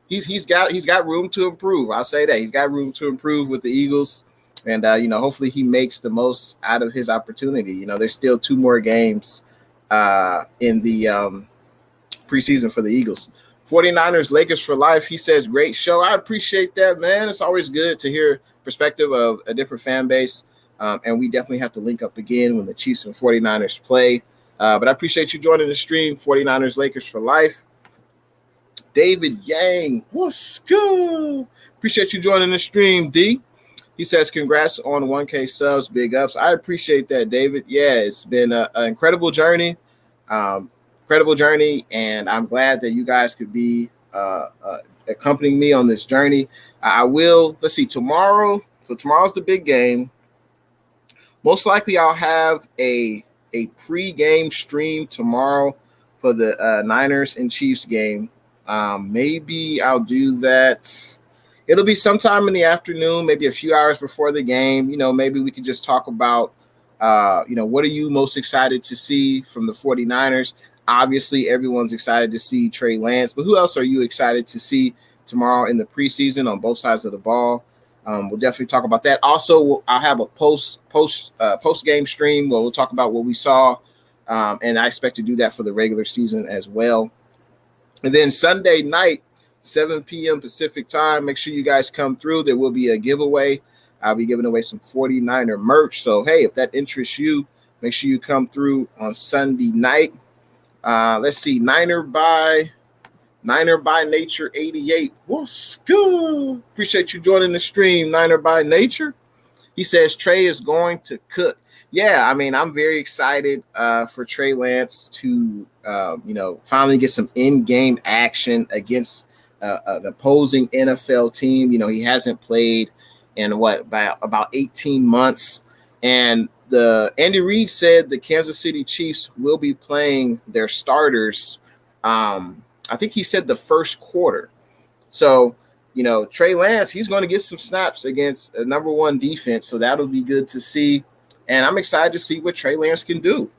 he's got room to improve. I'll say that he's got room to improve with the Eagles, and hopefully he makes the most out of his opportunity. There's still 2 more games in the preseason for the Eagles. 49ers Lakers for life. He says, great show. I appreciate that, man. It's always good to hear perspective of a different fan base, and we definitely have to link up again when the Chiefs and 49ers play. But I appreciate you joining the stream. 49ers Lakers for life. David Yang, what's good? Appreciate you joining the stream, D. He says, congrats on 1K subs, big ups. I appreciate that, David. Yeah, it's been an incredible journey. And I'm glad that you guys could be accompanying me on this journey. I will, let's see, tomorrow. So tomorrow's the big game. Most likely I'll have a pre-game stream tomorrow for the Niners and Chiefs game. Maybe I'll do that. It'll be sometime in the afternoon, maybe a few hours before the game. Maybe we could just talk about, what are you most excited to see from the 49ers? Obviously, everyone's excited to see Trey Lance, but who else are you excited to see tomorrow in the preseason on both sides of the ball? We'll definitely talk about that. Also, I'll have a post game stream where we'll talk about what we saw, and I expect to do that for the regular season as well. And then Sunday night, 7 p.m. Pacific time, make sure you guys come through. There will be a giveaway. I'll be giving away some 49er merch. So, hey, if that interests you, make sure you come through on Sunday night. Let's see, Niner by Nature 88. What's good? Appreciate you joining the stream, Niner by Nature. He says Trey is going to cook. Yeah, I mean, I'm very excited for Trey Lance to, finally get some in-game action against an opposing NFL team. He hasn't played in about 18 months. And Andy Reid said the Kansas City Chiefs will be playing their starters. I think he said the first quarter. So, Trey Lance, he's going to get some snaps against a number 1 defense. So that'll be good to see. And I'm excited to see what Trey Lance can do.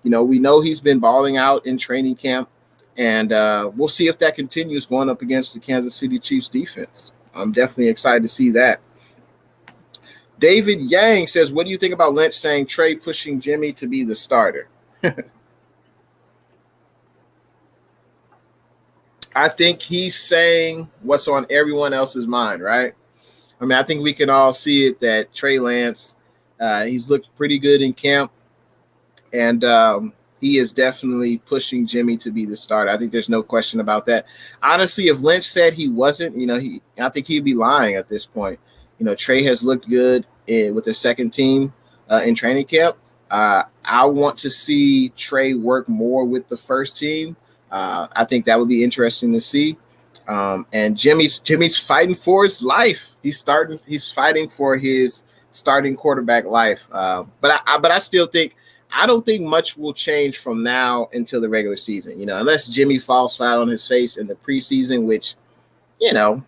We know he's been balling out in training camp, and we'll see if that continues going up against the Kansas City Chiefs defense. I'm definitely excited to see that. David Yang says, what do you think about Lynch saying Trey pushing Jimmy to be the starter? I think he's saying what's on everyone else's mind, right? I mean, I think we can all see it that Trey Lance, he's looked pretty good in camp, and he is definitely pushing Jimmy to be the starter. I think there's no question about that. Honestly, if Lynch said he wasn't, I think he'd be lying at this point. Trey has looked good with the second team in training camp. I want to see Trey work more with the first team. I think that would be interesting to see. And Jimmy's fighting for his life. He's fighting for his starting quarterback life. But I still think I don't think much will change from now until the regular season. Unless Jimmy falls flat on his face in the preseason, which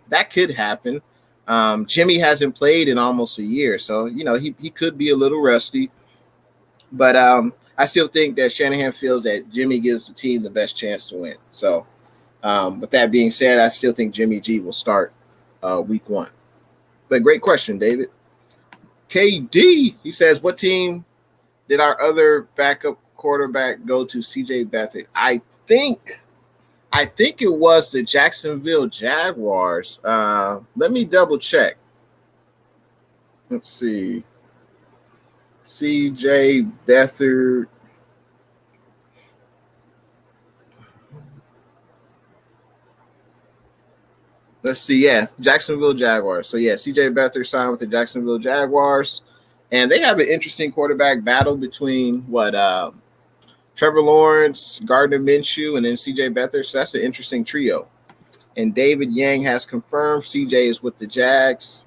that could happen. Jimmy hasn't played in almost a year, so he could be a little rusty. But I still think that Shanahan feels that Jimmy gives the team the best chance to win. So with that being said, I still think Jimmy G will start week 1. But great question, David. KD, he says, what team did our other backup quarterback go to? CJ Beathard. I think it was the Jacksonville Jaguars. Let me double check. Let's see. CJ Beathard. Let's see. Yeah, Jacksonville Jaguars. So, yeah, CJ Beathard signed with the Jacksonville Jaguars. And they have an interesting quarterback battle between Trevor Lawrence, Gardner Minshew, and then C.J. Beathard. So that's an interesting trio. And David Yang has confirmed CJ is with the Jags.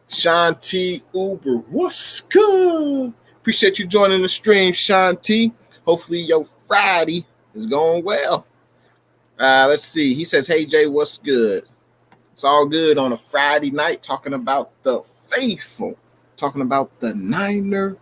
Sean T. Uber, what's good? Appreciate you joining the stream, Sean T. Hopefully your Friday is going well. Let's see. He says, hey, Jay, what's good? It's all good on a Friday night talking about the faithful, talking about the Niner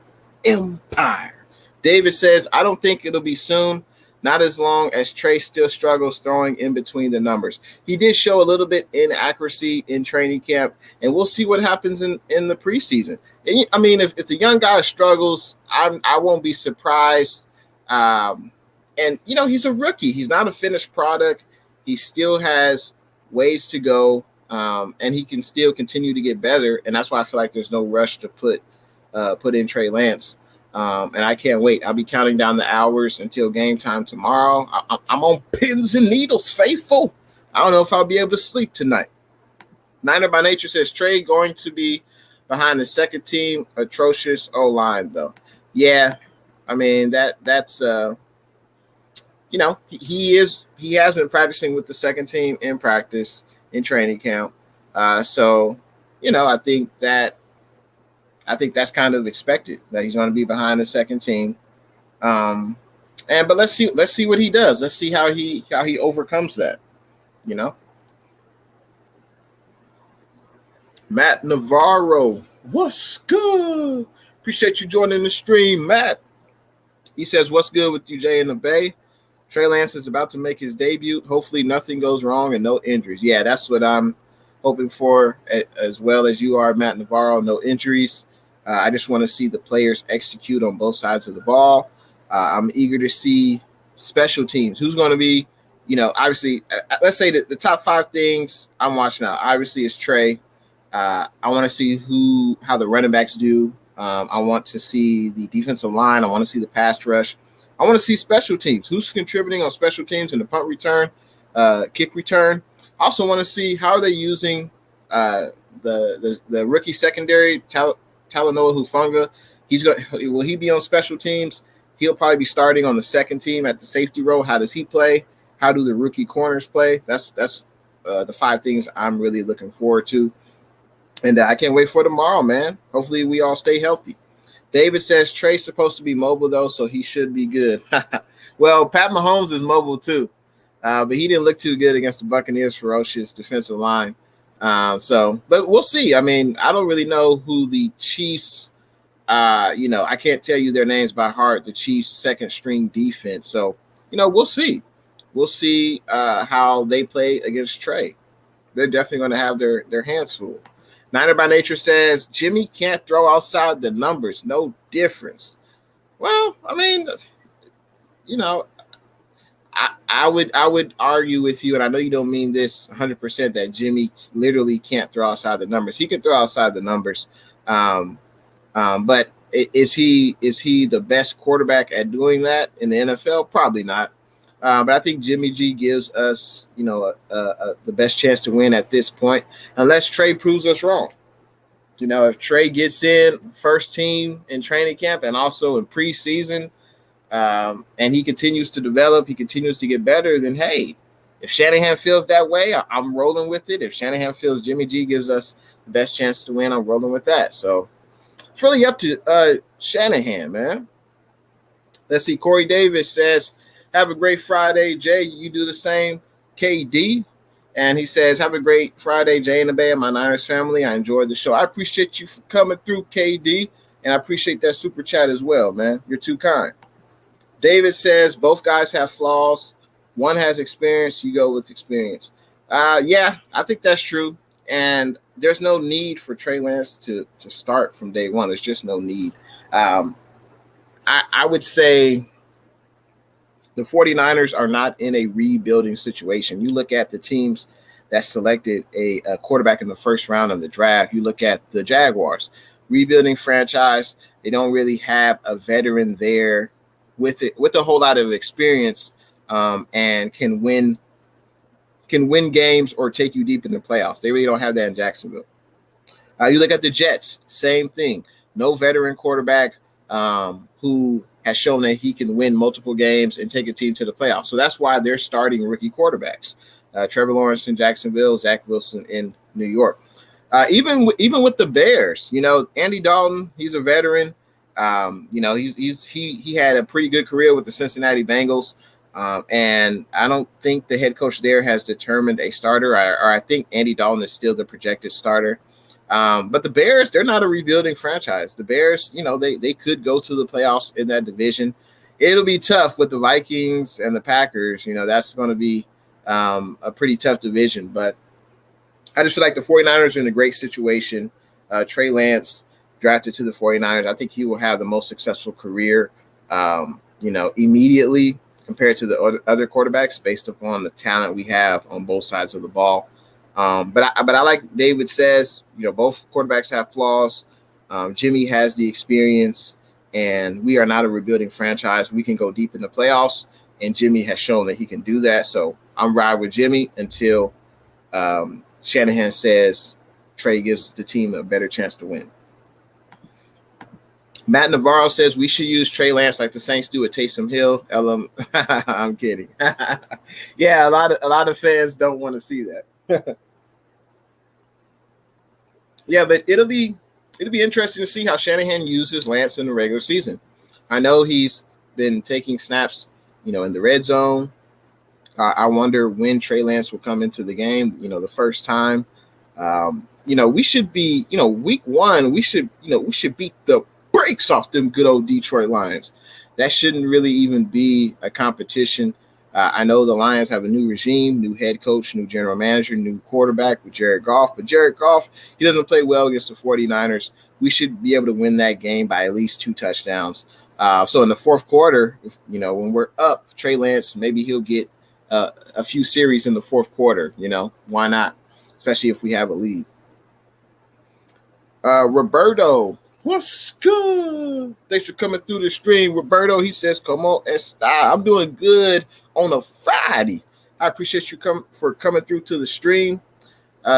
Empire. David says, I don't think it'll be soon. Not as long as Trey still struggles throwing in between the numbers. He did show a little bit inaccuracy in training camp, and we'll see what happens in the preseason. And, I mean, if the young guy struggles, I won't be surprised. And, you know, he's a rookie. He's not a finished product. He still has ways to go, and he can still continue to get better. And that's why I feel like there's no rush to put in Trey Lance. And I can't wait. I'll be counting down the hours until game time tomorrow. I'm on pins and needles, faithful. I don't know if I'll be able to sleep tonight. Niner by Nature says Trey going to be behind the second team. Atrocious O-line, though. Yeah, I mean, that's you know, he has been practicing with the second team in practice, in training camp. So, you know, I think that's kind of expected that he's going to be behind the second team. But let's see what he does. Let's see how he overcomes that, you know. Matt Navarro, what's good? Appreciate you joining the stream, Matt. He says, what's good with you, Jay, in the Bay? Trey Lance is about to make his debut. Hopefully nothing goes wrong and no injuries. Yeah, that's what I'm hoping for, as well as you are, Matt Navarro. No injuries. I just want to see the players execute on both sides of the ball. I'm eager to see special teams. Who's going to be, you know, obviously, let's say that the top 5 things I'm watching out, obviously, is Trey. I want to see how the running backs do. I want to see the defensive line. I want to see the pass rush. I want to see special teams. Who's contributing on special teams in the punt return, kick return. I also want to see how are they using the rookie secondary, Talanoa Hufanga. Will he be on special teams? He'll probably be starting on the second team at the safety role. How does he play? How do the rookie corners play? That's the 5 things I'm really looking forward to. And I can't wait for tomorrow, man. Hopefully we all stay healthy. David says Trey's supposed to be mobile, though, so he should be good. Well, Pat Mahomes is mobile, too. But he didn't look too good against the Buccaneers' ferocious defensive line. But we'll see. I mean, I don't really know who the Chiefs, you know, I can't tell you their names by heart, the Chiefs' second-string defense. So, you know, we'll see. We'll see how they play against Trey. They're definitely going to have their hands full. Niner by Nature says Jimmy can't throw outside the numbers. No difference. Well, I mean, you know, I would argue with you, and I know you don't mean this 100%, that Jimmy literally can't throw outside the numbers. He can throw outside the numbers, but is he the best quarterback at doing that in the NFL? Probably not. But I think Jimmy G gives us, you know, the best chance to win at this point, unless Trey proves us wrong. You know, if Trey gets in first team in training camp and also in preseason, and he continues to develop, he continues to get better, then, hey, if Shanahan feels that way, I'm rolling with it. If Shanahan feels Jimmy G gives us the best chance to win, I'm rolling with that. So it's really up to Shanahan, man. Let's see. Corey Davis says, have a great Friday, Jay. You do the same, KD. And he says, have a great Friday, Jay and the Bay and my Niners family. I enjoyed the show. I appreciate you for coming through, KD. And I appreciate that super chat as well, man. You're too kind. David says, both guys have flaws. One has experience. You go with experience. Yeah, I think that's true. And there's no need for Trey Lance to start from day one. There's just no need. I would say the 49ers are not in a rebuilding situation. You look at the teams that selected a quarterback in the first round of the draft. You look at the Jaguars, rebuilding franchise. They don't really have a veteran there with a whole lot of experience, and can win games or take you deep in the playoffs. They really don't have that in Jacksonville. You look at the Jets, same thing. No veteran quarterback who has shown that he can win multiple games and take a team to the playoffs. So that's why they're starting rookie quarterbacks. Trevor Lawrence in Jacksonville, Zach Wilson in New York. Even with the Bears, Andy Dalton, he's a veteran. He had a pretty good career with the Cincinnati Bengals. And I don't think the head coach there has determined a starter, or I think Andy Dalton is still the projected starter. But the Bears, they're not a rebuilding franchise. The Bears, they could go to the playoffs in that division. It'll be tough with the Vikings and the Packers. That's going to be a pretty tough division. But I just feel like the 49ers are in a great situation. Trey Lance drafted to the 49ers. I think he will have the most successful career, immediately compared to the other quarterbacks based upon the talent we have on both sides of the ball. But I like David says, both quarterbacks have flaws. Jimmy has the experience, and we are not a rebuilding franchise. We can go deep in the playoffs, and Jimmy has shown that he can do that. So I'm riding with Jimmy until Shanahan says Trey gives the team a better chance to win. Matt Navarro says we should use Trey Lance like the Saints do at Taysom Hill. I'm kidding. Yeah, a lot of fans don't want to see that. Yeah, but it'll be interesting to see how Shanahan uses Lance in the regular season. I know he's been taking snaps, in the red zone. I wonder when Trey Lance will come into the game. The first time. We should be. Week 1, we should beat the breaks off them good old Detroit Lions. That shouldn't really even be a competition. I know the Lions have a new regime, new head coach, new general manager, new quarterback with Jared Goff. But Jared Goff, he doesn't play well against the 49ers. We should be able to win that game by at least 2 touchdowns. So in the fourth quarter, when we're up, Trey Lance, maybe he'll get a few series in the fourth quarter. Why not? Especially if we have a lead. Roberto, what's good? Thanks for coming through the stream. Roberto, he says, come on, está. I'm doing good on a Friday. I appreciate you coming through to the stream.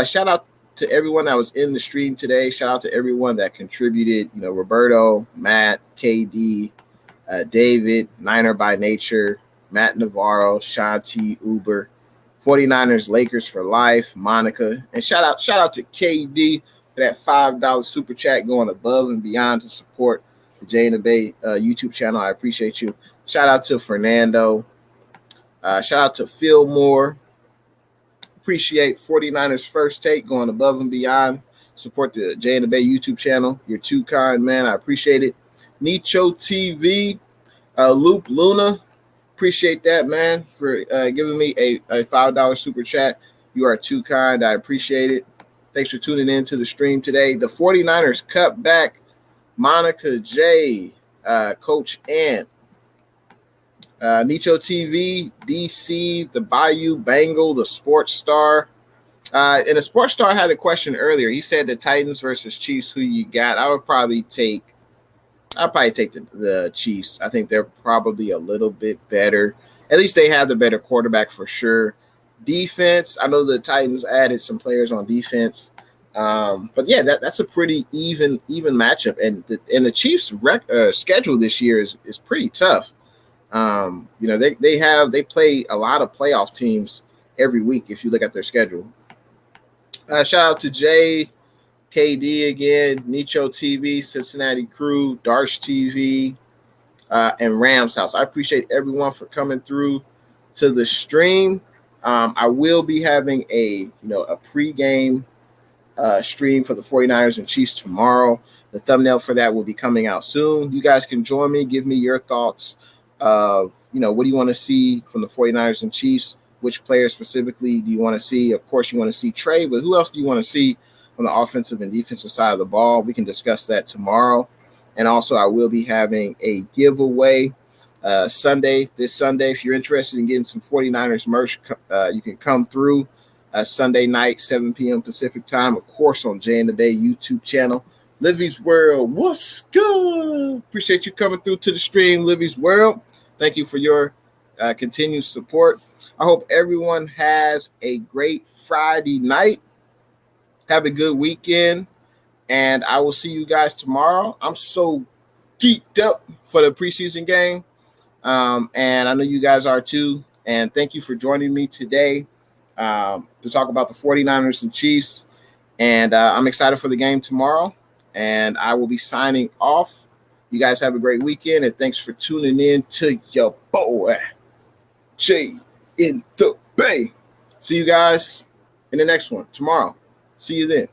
Shout out to everyone that was in the stream today. Shout out to everyone that contributed. Roberto, Matt, KD, David, Niner by Nature, Matt Navarro, Shanti, Uber, 49ers, Lakers for life, Monica. And shout out to KD. That $5 super chat going above and beyond to support the Jay and the Bay YouTube channel. I appreciate you. Shout out to Fernando. Shout out to Phil Moore. Appreciate 49ers First Take going above and beyond. Support the Jay and the Bay YouTube channel. You're too kind, man. I appreciate it. Nicho TV. Loop Luna. Appreciate that, man, for giving me a $5 super chat. You are too kind. I appreciate it. Thanks for tuning in to the stream today. The 49ers cut back. Monica J, Coach Ant, Nicho TV, DC, the Bayou Bengal, the Sports Star. And the Sports Star had a question earlier. He said the Titans versus Chiefs, who you got? I'll probably take the Chiefs. I think they're probably a little bit better. At least they have the better quarterback for sure. Defense, I know the Titans added some players on defense, but yeah, that's a pretty even matchup. And the Chiefs' schedule this year is pretty tough. They play a lot of playoff teams every week if you look at their schedule. Shout out to Jay, KD again, Nicho TV, Cincinnati Crew, Darsh TV, and Rams House. I appreciate everyone for coming through to the stream. I will be having a pregame stream for the 49ers and Chiefs tomorrow. The thumbnail for that will be coming out soon. You guys can join me. Give me your thoughts of, what do you want to see from the 49ers and Chiefs? Which players specifically do you want to see? Of course, you want to see Trey, but who else do you want to see on the offensive and defensive side of the ball? We can discuss that tomorrow. And also, I will be having a giveaway this Sunday. If you're interested in getting some 49ers merch, you can come through Sunday night, 7 p.m. Pacific time, of course, on Jay and the Bay YouTube channel. Livy's World, what's good? Appreciate you coming through to the stream, Livy's World. Thank you for your continued support. I hope everyone has a great Friday night. Have a good weekend, and I will see you guys tomorrow. I'm so geeked up for the preseason game. And I know you guys are too. And thank you for joining me today to talk about the 49ers and Chiefs. And I'm excited for the game tomorrow. And I will be signing off. You guys have a great weekend. And thanks for tuning in to your boy, Jay in the Bay. See you guys in the next one tomorrow. See you then.